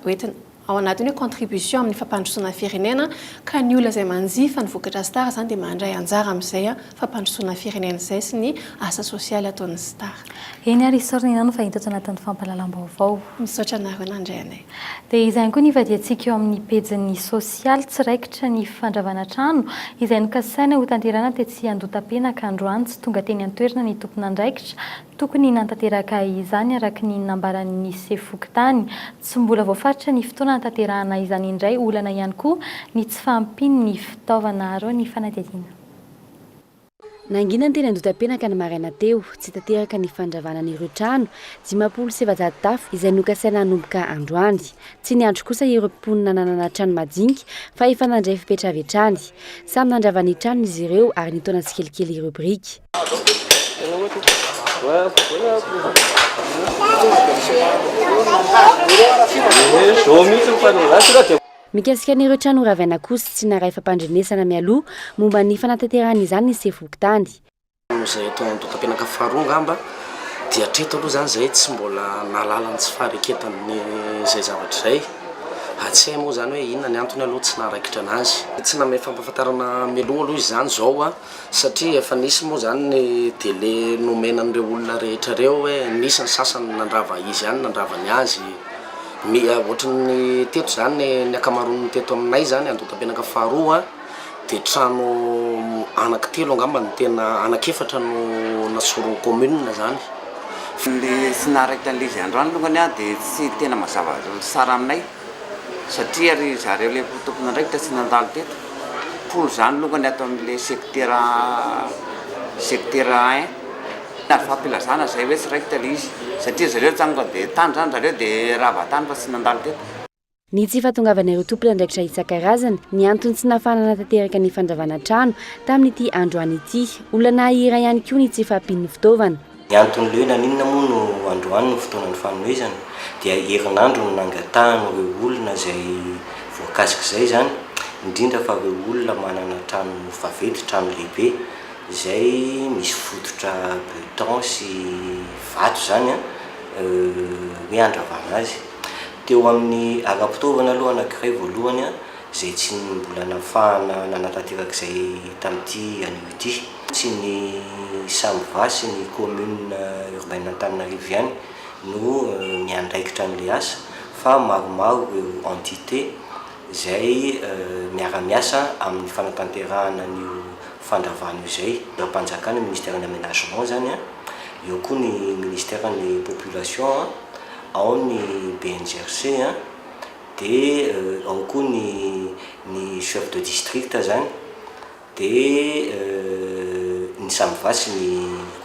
S7: ao anatin'ny hoe contribution amin'ny fampandrosoana firenena ka ny olona izay manjifa ny vokatra star zany dia mandray anjara amin'izay fampandrosoana firenena izay sy ny asa sosialy ataon'ny star.
S15: Eny ary sorina ihany no fahita ato anatin'ny fampahalalam-baovao.
S7: Misaotra anareo nandray anay.
S15: Dia izay koa ny ivadiantsika eo amin'ny pejin'ny sosialy tsiraikitra ny fandravana trano izay nokasaina ho tanterana tetsy Andotapenaka androany tsy tonga teny an-toerana ny tompon'andraikitra tokony nantanteraka izany araka ny nambaran'ny sefokotany tsy mbola voafaritra ny fotoana nantanterahana izany indray olana ihany koa ny tsy fahampiny ny fitaovana aro ny fanadihadiana.
S9: Nangina ny teny Andotapenaka ny maraina teo tsy tanteraka ny fandravana n'ireo trano 570 tafo izay nokasaina hanomboka androany tsy niandro kosa ireo mponina nanana trano majinika fa efa nandray fipetravetrany samy nandravana ny trano izy ireo ary nitaona tsikelikely ireo biriky. mikasika n'ireo trano ravaina kosa tsy naray fampandrenesana mialoha momba ny fanatanteran'izany ny sefokotany
S8: zay atao andotam-pianaka faharoa ngamba dia treto aloha zany zay tsy mbola nalalany tsy fahareketan'ny zay zavatra zay tsy hay moa zany hoe inona ny antony aloha tsy naharaikitra anazy tsy namay fampahafantarana mialoha aloha izy zany zao a satria efa nisy moa zany ny tele nomenan'ireo olona rehetra reo hoe nisy ny sasany nandrava izy ihany nandravany azy ohatrany teto zany ny akamaroany teto aminay zany andotam-pianaka faharoa dia trano anankitelo angamba ny tena anakefatra no nasorony commune zany
S6: le tsy naharaikitra an'le izy androany longany a dia tsy tena mazava sara aminay satria ry zareo le tompony andraikitra tsy nandalo teto polo zany longany atao amin'le secteur 1 na fampilazana zay hoe tsy raikitra le izy satria zareo tsangoka dia tany zany zareo dia ravatany fa tsy nandalo teto
S9: ny tsy fahatongavan'ireo tompona ndraikitra isan-karazany ny antony tsy nahafanana tanteraka ny fandravana trano tamin'ity androany ity olana ira ihany koa ny tsy fahampian'ny fitaovana
S10: ny antony le naninona moa no androany no fotoanany fanoezana dia herinandro no nangatahana ireo olona zay voakasika zay zany indrindra fa ireo olona manana trano favety trano lehibe zay misy fototra beton sy vato zany a hoe andravana azy teo amin'ny ara-pitaovana aloha anankiray voalohany a zay tsy mbola nafahana nanatanteraka zay tamin'ity anio ity tsy ny Samva sy ny commune urbaine Antananarivo ihany no miandraikitra an'le asa fa maromaro ireo entité zay miara-miasa amin'ny fanatanterahana an'io fandravana io zay mpanjakana ministère ny aménagement zany a eo koa ny ministère ny population ao ny BNGRC dia ao koa ny chef de district zany dia ny Samva sy ny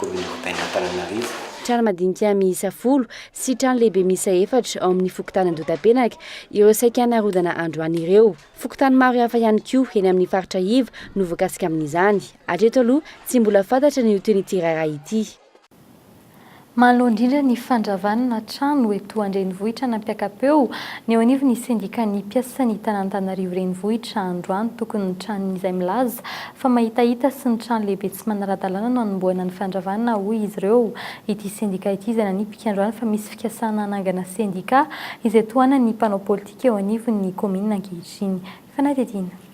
S10: commune urbaine Antananarivo
S9: trano madinika miisa 10 sy trano lehibe miisa 4 ao amin'ny fokotany andotam-pianaka ireo saika narodana androany ireo fokotany maro hafa ihany koa eny amin'ny faritra iva no voakasika amin'izany hatreto aloha tsy mbola fantatra ny hoten'ity raharaha ity
S15: Mahalao indrindra ny fandravanana trano eto an-drenivohitra nampiakapeo ny eo anivo ny sendika ny mpiasa ny tanàn-Antananarivo renivohitra androany tokony ny trano izay milaza fa mahitahita sy ny trano lehibe tsy manara-dalàna no anomboana ny fandravanana hoy izy ireo ity sendika ity izay nanipika androany fa misy fikasana anangana sendika izay toana ny mpanao politika eo anivo ny commune ankehitriny fanadidina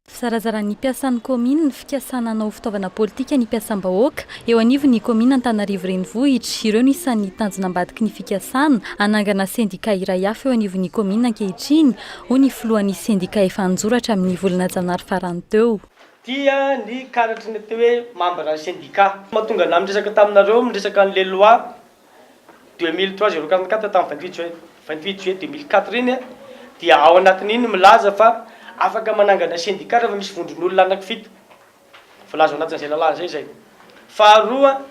S15: Fisarazara ny mpiasan'ny commune ny fikasana anao fitaovana politika ny mpiasam-bahoaka eo anivo ny commune Antananarivo renivohitra ireo nisan'ny tanjona ambadiky ny fikasana anangana sendika iray hafa eo anivo ny commune ankehitriny ho ny filohan'ny sendika efa anjoratra amin'ny volana janary farany teo
S11: dia ny karatry ny teo hoe membre sendika mahatonga na miresaka taminareo miresaka an'le loi 2003-044 tamin'ny 28 juillet 2004 iny dia ao anatin'iny milaza fa afaka manangana sendika rehefa misy vondron'olona anankifito filaza ao anatin'izay lalàna zay zay faharoa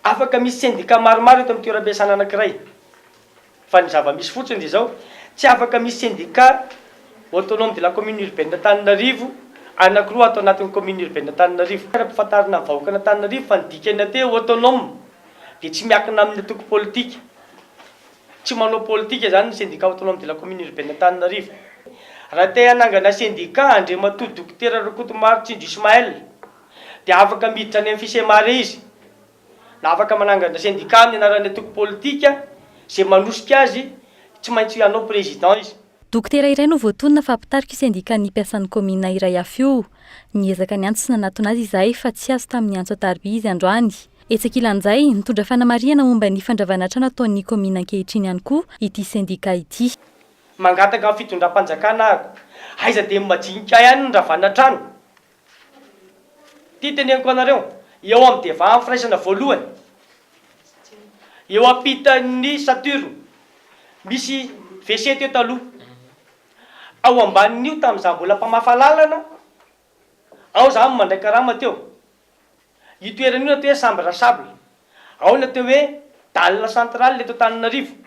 S11: afaka misy sendika maromaro eto amin'ny toeram-piasana anankiray fa ny zava-misy fotsiny dia zao tsy afaka misy sendika autonome de la commune urbaine Antananarivo anankiroa atao anatin'ny commune urbaine Antananarivo raha-mpifantarina amin'ny vahoaka Antananarivo fa ny dikany teo autonome dia tsy miankina amin'ny atoko politika tsy manao politika zany ny sendika autonome de la commune urbaine Antananarivo raha te hanangana sendika Andriamatoa dokotera Rokotomaro Tsinjo Ismaël dia afaka miditra any amin'ny fisemare izy na afaka manangana sendika amin'ny anaran'ny atoko politika zay manosika azy tsy maintsy hanao président izy
S15: dokotera iray no voatonona fa hampitarika sendika ny mpiasan'ny commune iray hafa io niezaka ny antso sy nanatona azy izay fa tsy azo tamin'ny antso atarby izy androany etsakilan'izay nitondra fanamariana momba ny fandravana trano ataon'ny commune ankehitriny ihany koa ity sendika ity
S11: mangataka amin'ny fitondram-panjakana ako aiza dia majinika ihany ny ravana trano ty teneniko anareo eo amin'ny deva amin'ny firaisana voalohany eo ampitan'ny Saturne misy WC teo taloha ao ambanin'io tamin'izaho mbola mpamafalalana ao zaho mandray karama teo itoeran'io natao hoe chambre sable ao natao hoe dalina centrale leto Antananarivo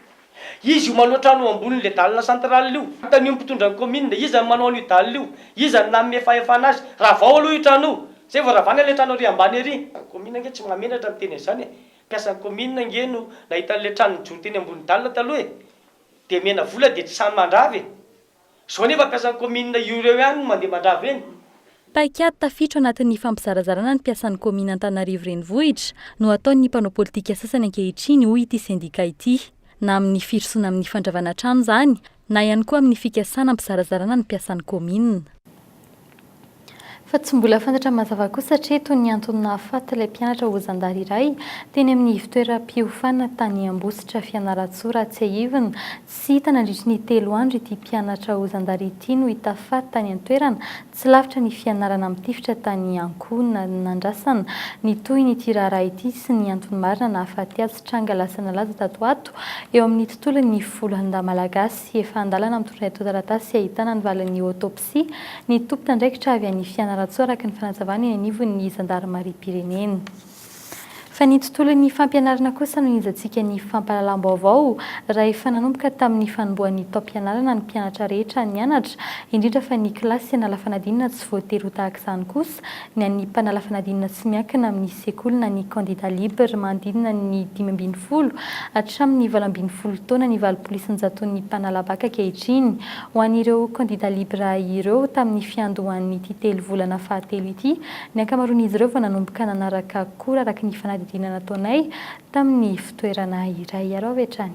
S11: izy io manao trano ambonin'le dalina centrale io tanio mpitondra ny commune izy manao an'io dalina io izy namefaefana azy raha vao aloha io trano io zay vao ravana le trano ary ambany ary commune nge tsy mamenatra ny teny zany mpiasan'ny commune nge no nahita le trano nijoro teny ambony dalina taloha dia mena vola dia tsy samy mandravy zao nefa ampiasan'ny commune io ireo ihany no mandeha mandrava eny.
S15: Paikady tafitro anatin'ny fampizarazarana ny mpiasan'ny komina Antananarivo renivohitra no ataon'ny mpanao politika sasany ankehitriny hoy ity sendika ity, na amin'ny firosoana amin'ny fandravana trano zany na ihany koa amin'ny fikasana ampizarazarana ny mpiasan'ny komina. Fa tsy mbola fantatra mazava kosa satria toy ny antony nahafaty ilay mpianatra Ozandary iray teny amin'ny fitoeram-piofana tany Ambositra Fianarantsoa tsy ahivina sy hita nandritra ny 3 andro ity mpianatra Ozandary ity no hita faty tany an-toerana tsy lavitra ny fianarana mitifitra tany Ankohona nandrasana ny toy ny tirara ity sy ny antony marina nahafaty azy tranga lasa nalaza tato ato eo amin'ny tontolon'ny folanda malagasy efa andalana mitondra eto taratasy ahitana ny valin'ny autopsia ny tompona ndraikitra avy any Fianarantsoa araka ny fanazavana eny anivon'ny Zandarimariam-pirenena. Fa ny tontolon'ny fampianarana kosa no nizatsika ny fampahalalam-baovao raha efa nanomboka tamin'ny fanombohan'ny taom-pianarana ny mpianatra rehetra nianatra indrindra fa ny kilasy analafanadinina tsy voatery ho tahaka izany kosa ny an'ny mpanalafanadinina tsy miankina amin'ny sekoly na ny candidat libre mandinina ny 5 hatramin'ny 20 taona ny 900 mpanalabaka ankehitriny ho an'ireo candidat libre ireo tamin'ny fiandohan'ny ity 3 volana fahatelo ity ny ankamaroan'izy ireo vao nanomboka nanaraka koa araka ny fanadidinana nataonay tamin'ny fitoerana iray araovetrany.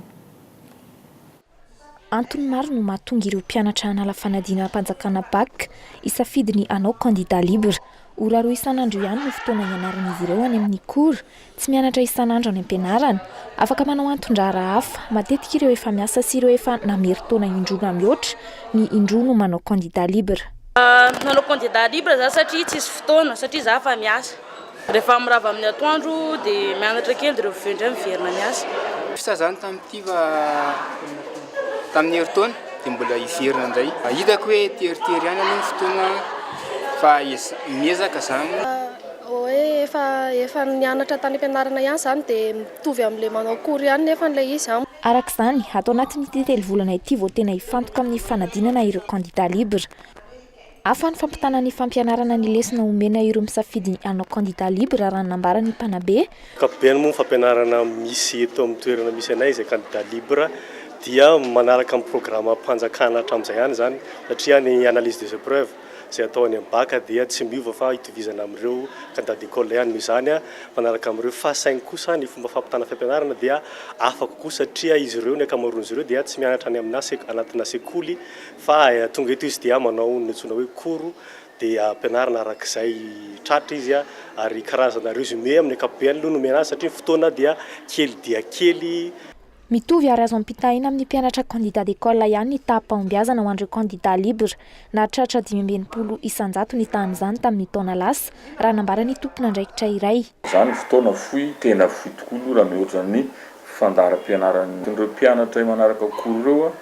S20: Antony maro no mahatonga ireo mpianatra analafanadina mpanjakana bac isafidiny anao candidat libre. Ora roa isan'andro ihany no fotoana ianaran'izy ireo any amin'ny cour, tsy mianatra isan'andro any am-pianarana, afaka manao antondrara hafa, matetika ireo efa miasa sy ireo efa nameritaona indroana mihoatra ny indroa no manao candidat libre.
S12: Nanao candidat libre za satria tsisy fotoana satria za fa miasa. Rehefa mirava amin'ny atoandro dia mianatra kely dia rehefa indray miverina miasa.
S13: Sa zany tamin'ny heritaona dia mbola hiverina indray. Hitako hoe teritery ihany aloha ny fotoana fa miezaka zany.
S16: Hoe efa nianatra tany am-pianarana ihany zany dia mitovy amin'ilay manao cour ihany nefa n'ilay izy zany.
S20: Araka izany, atao anatin'ity 3 volana ity vao tena hifantoka amin'ny fanadinana ireo candidat libre. Afa ny fampitana ny fampianarana ny lesona omena ireo misafidy anao candidat libre raha nambara ny mpanabe.
S18: Ankapobeny moa ny fampianarana misy eto amin'ny toerana misy anay izay candidat libre dia manaraka amin'ny programme mpanjakana hatramin'izay ihany zany satria ny analyse des épreuves izay atao any amin'ny bac dia tsy miova fa hitovizana amin'ireo candidat d'école ihany noho izany manaraka amin'ireo fahasainy kosa ny fomba fampitana fampianarana dia afaka kosa satria izy ireo ny ankamaroan'izy ireo dia tsy mianatra any amin'ny anatina sekoly fa tonga eto izy dia manao ny antsoina hoe cours dia ampianarana arak'izay tratra izy ary karazana résumé amin'ny ankapobeny aloha no omena azy satria fotoana dia kely dia kely.
S20: Mitovy ary azo ampitaina amin'ny mpianatra candidat d'école ihany ny taham-pahombiazana ho an'ireo candidat libre na tratra 520 isan-jato ny tahan'izany tamin'ny taona lasa raha nambara ny tompona ndraikitra iray.
S25: Izany fotoana fohy tena fohy tokoa aloha raha mihoatra ny fandaharam-pianaran'ireo mpianatra manaraka cours ireo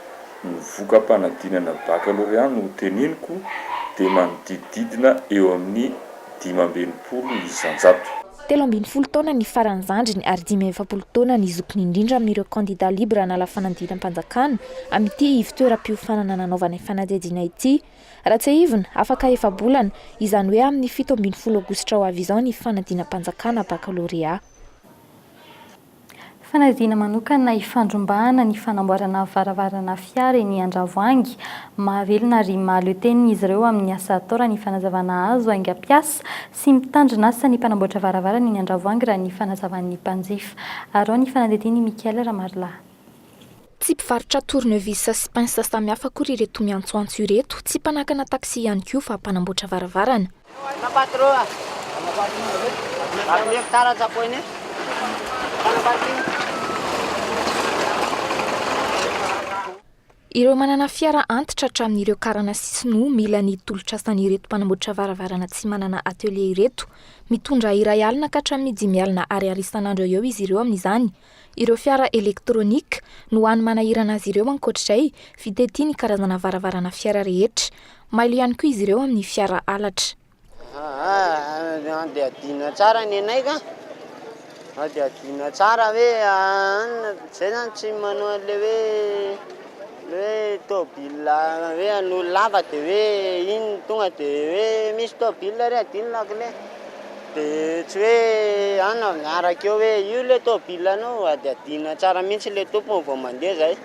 S25: mivoaka mpanadinana baccalauréat no teniniko dia manodididina eo amin'ny 520 isan-jato.
S20: 13 taona ny farany zandriny ary 50 taona ny zokiny indrindra amin'ireo candidat libre analafanadina mpanjakana amin'ity fitoeram-piofanana nanaovana fanadihadiana ity. Raha tsy ahivina afaka efa bolana izany hoe amin'ny 17 aogositra ho avy izao ny fanadina mpanjakana baccalauréat.
S15: Fanadina manokana ifandrombahana ny fanamboarana varavarana fiara eny Andravoangy mahavelona ary mahaleo teny izy ireo amin'ny asa atao raha ny fanazavana azo aingam-piasa sy mitandrina asa ny mpanamboatra varavarana eny Andravoangy raha ny fanazavan'ny mpanjifa. Arao ny fanadihadiany Mikael Ramarla.
S20: Tsy mpivarotra tournevis sy pince samihafa akory ireto miantsoantso ireto, tsy mpanakana taxi ihany koa fa mpanamboatra varavarana. Ireo manana fiara antitra hatramin'ireo karana sisino mila ny tolotra asan'ireto mpanamboatra varavarana tsy manana atelier ireto. Mitondra iray alina ka hatramin'ny 5 alina ariary isan'andro eo izy ireo amin'izany. Ireo fiara elektronika no hany manahirana azy ireo ankoatr'izay fitety ny karazana varavarana fiara rehetra. Mailo ihany koa izy ireo amin'ny fiara alatra.
S26: Andeha adina tsara ny anay ka. Andeha adina tsara hoe zay zany tsy manao le tobila hoe an'olo lava dia hoe iny tonga dia hoe misy tobila re adinina le dia tsy hoe ana miaraka eo hoe io le tobila anao ady adina tsara mihitsy le tompony vao mandeha zay.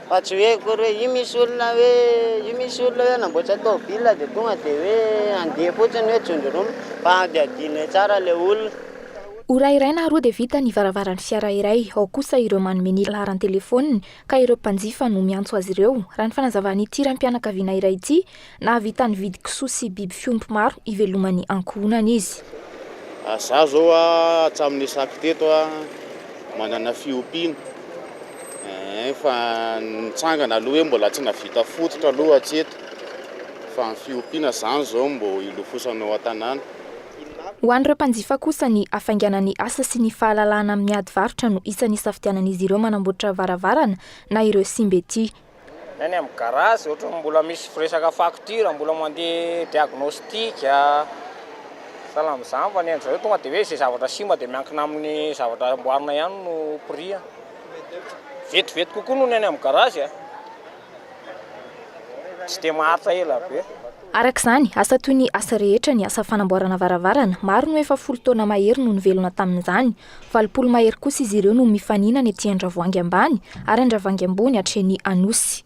S26: fa tsy hoe kory hoe io misy olona hoe namboatra tômôbila dia tonga dia hoe andeha fotsiny hoe tsondromo fa andiadiana tsara le olona.
S20: Ora iray na roa dia vita ny varavaran'ny fiara iray, ao kosa ireo manome ny laharan'ny telefoniny ka ireo mpanjifa no miantso azy ireo. Raha ny fanazavahan'ity raim-pianakaviana iray ity, nahavita ny vidy kisoa sy biby fiompy maro ivelomany ankohonana izy.
S2: Za zao hatsamin'ny saky teto manana fiompiana fa nitsangana aloha hoe mbola tsy navita fototra aloha hatseto fa ny fiompiana zany zao mbo ilofosanao an-tanàna.
S20: Ho an'ireo mpanjifa kosa ny afainganany asa sy ny fahalalana amin'ny ady varotra no isan'ny safidianan'izy ireo manamboatra varavarana na ireo simbety.
S3: Neny amin'ny garazy ohatra mbola misy firesaka facture, mbola mandeha diagnostika salam'izany fa ny andro tonga dia hoe izay zavatra simba dia miankina amin'ny zavatra amboarina ihany no prix. Vetivety kokoa no neny amin'ny garazy tsy dia maharitra ela be.
S20: Arak'izany, asa toy ny asa rehetra ny asa fanamboarana varavarana, maro no efa 10 taona mahery no nivelona tamin'izany, 20 mahery kosa izy ireo no mifanina ny etỳ Andravoahangy ambany ary Andravoahangy ambony hatreny Anosy.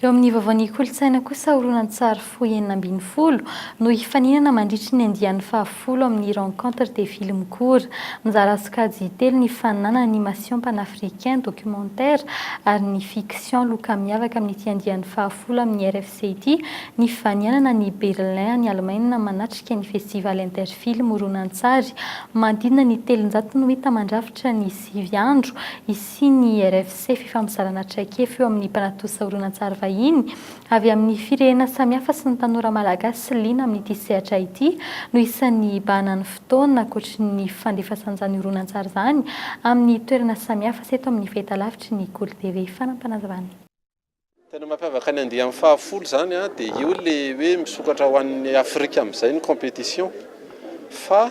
S15: Eo amin'ny vaovany kolontsaina kosa horonan-tsary fohy 40 no hifaninana mandritra ny andiany 10 amin'ny rencontre des films courts. Mizara sokajy telo ny fanana animation panafricain documentaire ary ny fiction loka miavaka amin'ny ity andiany 10 amin'ny RFC ity ny fanianana ny Berlin ny Allemagne manatrika ny festival interfilm horonan-tsary. Manodidina ny 700 no hita mandrafitra ny 7 andro isi ny RFC fifamizarana traikefa eo amin'ny mpanatosa horonan-tsary vahiny avy amin'ny firenena samihafa sy ny tanora malagasy liana amin'ity sehatra ity no isan'ny banany fotoana ankoatry ny fandefasan'izany horonan-tsary zany amin'ny toerana samihafa seto amin'ny fahitalavitry ny KOLO TV fanampanazavana.
S17: Tena mampiavaka ny andiany 10 zany dia io le hoe misokatra ho an'ny Afrika amin'izay ny compétition fa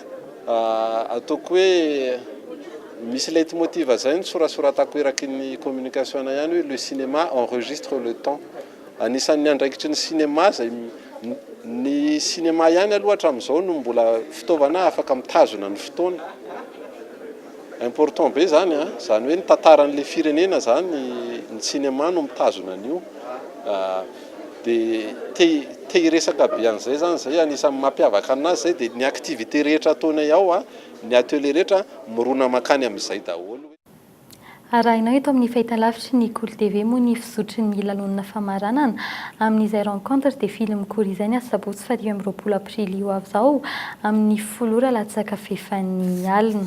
S17: ataoko hoe misy leitmotiv zay ny sorasoratako eraky ny communication ihany hoe le cinéma enregistre le temps. Anisan'ny andraikitry ny cinéma zay ny cinéma ihany aloha hatramin'izao no mbola fitaovana afaka mitazona ny fotoana. Important be zany zany hoe ny tantaran'le firenena zany ny cinéma no mitazona an'io. Dia te hiresaka be an'izay zany zay anisan'ny mampiavaka anazy zay dia ny activité rehetra ataonay ao ny atelier rehetra mirona makany amin'izay daholo.
S15: Arahinao eto amin'ny fahitalavitry ny KOLO TV moa ny fizotry ny lalonana famaranana amin'izay rencontre des films courts izay ny asabotsy 20 aprily io avy izao amin'ny 10 latsaka fefany alina.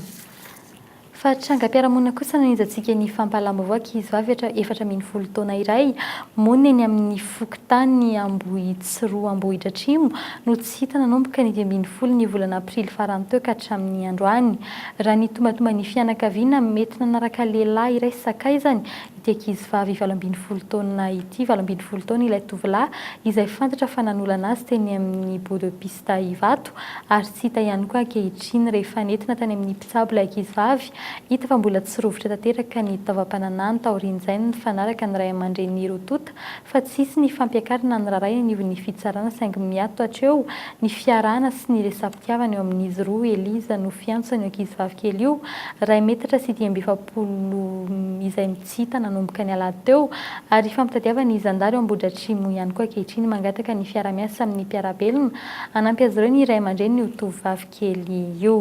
S15: Fa trangam-piarahamonina kosa nanenjantsika ny fampahalam-baovao ankizivavy efatra ambin'ny 10 taona iray monina eny amin'ny fokontany Ambohitsiroa Ambohitra Atrimo no tsy hita nanomboka ny 10 ny volana aprily farany teo ka hatramin'ny androany. Raha ny tombatomba ny fianakaviana mety nanaraka lehilahy iray sakaizany ity ankizivavy 17 taona ity 17 taona ilay tovolahy izay fantatra fa nanolana azy teny amin'ny bout de piste Ivato ary tsy hita ihany koa ankehitriny rehefa nentina tany amin'ny mpitsabo ilay ankizivavy. Hita fa mbola tsy rovitra tanteraka ny taovam-pananany taorian'izay ny fanaraka ny ray aman-dreny Rotota fa tsisy ny fampiakarana ny raray anivon'ny fitsarana saingy miato hatreo ny fiarahana sy ny resam-pitiavana eo amin'izy roa Eliza no fiantsony ankizivavy kely io. Ray metatra sy 27 izay mitsita nanomboka ny alahady teo ary fampitadiavana izy andary eo Ambohidratrimo ihany koa ankehitriny mangataka ny fiara-miasa amin'ny mpiarabelona anampy azy ireo ny ray aman-dreny io tovovavy kely io.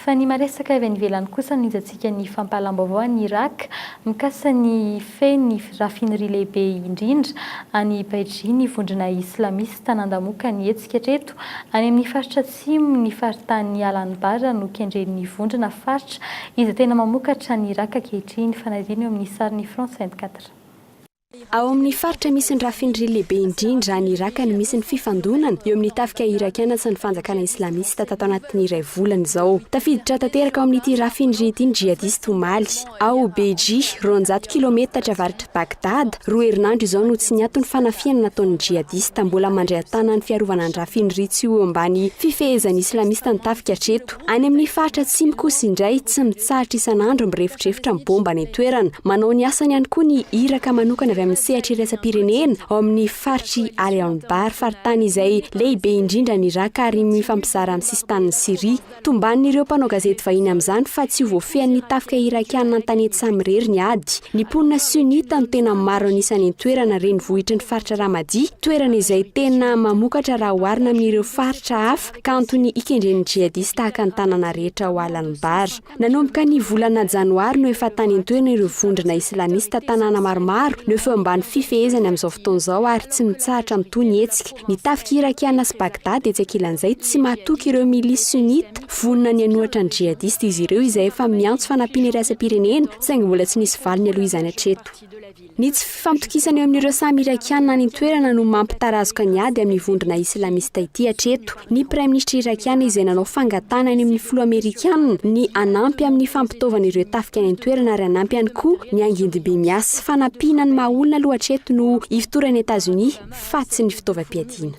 S15: Fa ny maresaka avy any ivelany kosa no hijantsika ny fampahalam-baovao any Irak mikasa ny feny rafinerie lehibe indrindra any Beijing ny vondrona islamista nandamoka ny hetsika treto any amin'ny faritra atsimo ny faritany Alan Bara no kendren'ny vondrona faritra izay tena mamokatra ny Irak ankehitriny fanadino eo amin'ny sarin'ny France 24.
S19: Ao amin'ny faritra misy ny rafinerie lehibe indrindra any Iraka no misy ny fifandonana eo amin'ny tafika irakiana sy ny fanjakana islamista tato anatin'ny iray volana izao. Tafiditra tanteraka ao amin'ity rafinerie ity ny jihadista omaly. Ao Beji, 200 kilometatra avaritra Bagdad, 2 herinandro izao no tsy niato ny fanafiana nataon'ny jihadista mbola mandray atana ny fiarovana ny rafinerie tsy ho ambany fifehezan'ny islamista ny tafika treto. Any amin'ny faritra atsimo kosa indray tsy mitsahatra isan'andro mirefitrefitra ny bomba ny toerana. Manao ny asany ihany koa ny Iraka manokana iray misehatra iraisam-pirenena ao amin'ny faritry Al-Anbar faritany izay lehibe indrindra ny Iraka ary mifampizara amin'ny sistan'ny Syria. Tombanin'ireo mpanao gazety vahiny amin'izany fa tsy ho voafehan'ny tafika irakiana an-tanety Samrery ny ady. Ny mponina sunnita no tena maro anisan'ny toerana renivohitry ny faritra Ramadi, toerana izay tena mamokatra raha oharina amin'ireo faritra hafa ka antony ikendren'ny jihadista tahaka ny tanàna rehetra ao Al-Anbar. Nanomboka ny volana janoary no efa tany an-toerana ireo vondrona islamista tanàna maromaro no efa ambany fifehezany amin'izao fotoan'izao ary tsy mitsahatra mitony hetsika. Ny tafika irakiana sy Bagdad etsy ankilan'izay tsy mahatoky ireo milisy sunnita vonona ny anohatra ny jihadista izy ireo izay efa miantso fanampiana iraisam-pirenena saingy mbola tsy nisy valiny aloha izany hatreto. Ny tsy fifampitokisana eo amin'ireo samy irakiana ny toerana no mampitarazoka ny ady amin'ny vondrona islamista ity hatreto. Ny praiminisitra irakiana izay nanao fangatana any amin'ny filoha amerikana ny anampy amin'ny fampitaovana ireo tafika any toerana ary anampy ihany koa ny angindibe miasa fanampiana ny mahaolona aloha hatreto no ivitoran'ny Etazonia fa tsy ny fitaovam-piadiana.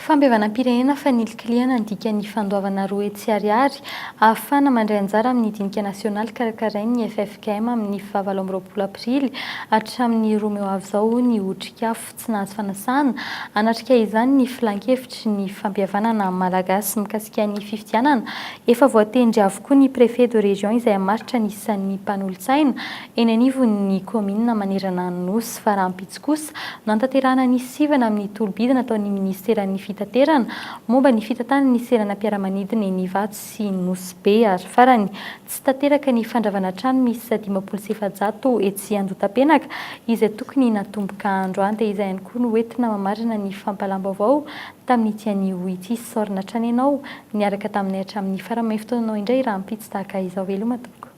S15: Fambevanam-pirenena fanilikiliana andika ny fandoavana roa etsy ariary ahafana mandray anjara amin'ny dinika nasionaly karakarain'ny FFKM amin'ny 27 aprily hatramin'ny Romeo avy izao ny otrikafo tsy nahazo fanasana anatrika izany ny filan-kevitry ny fampihavanana malagasy mikasika ny fifidianana efa voatendry avokoa ny préfet de région izay hamaritra ny isan'ny mpanolotsaina eny anivon'ny commune manerana ny nosy fa raha ampitsy kosa no antanterahana ny sivana amin'ny tolobidi nataon'ny ministeran'ny fitaterana momba ny fitatana ny serana mpiara-manidina eny Ivato sy Nosy Be ary farany tsy tanteraka ny fandravana trano misy 700 etsy Andotapenaka izay tokony natomboka andro ante izay ihany koa no entina mamarina ny fampalam-baovao tamin'ny tiany ho ity sorina trano ianao niaraka taminay hatramin'ny faramay fotoananao indray raha ampitsy tahaka izao veloma toko.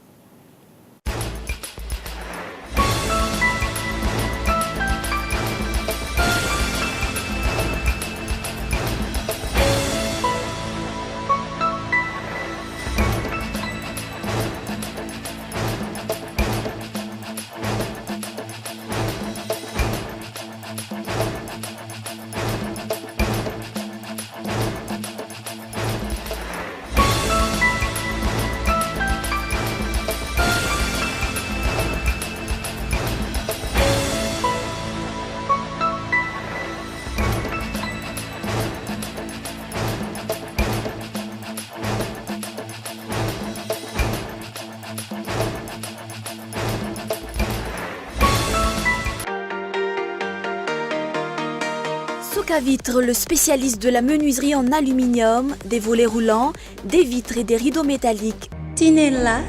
S1: Vitre, le spécialiste de la menuiserie en aluminium, des volets roulants, des vitres et des rideaux métalliques. Tinella.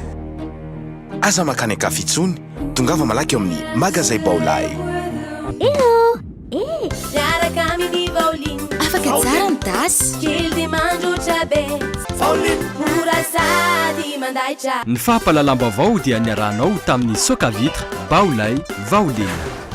S4: Aza makany kafitsony, tongava malaky eo amin'ny magazay Baolay.
S1: Afaka tsara ny tasy.
S5: Ny fahapalalamba-bao dia niarahanao tamin'ny Soka Vitre, Baolay, Vaolina.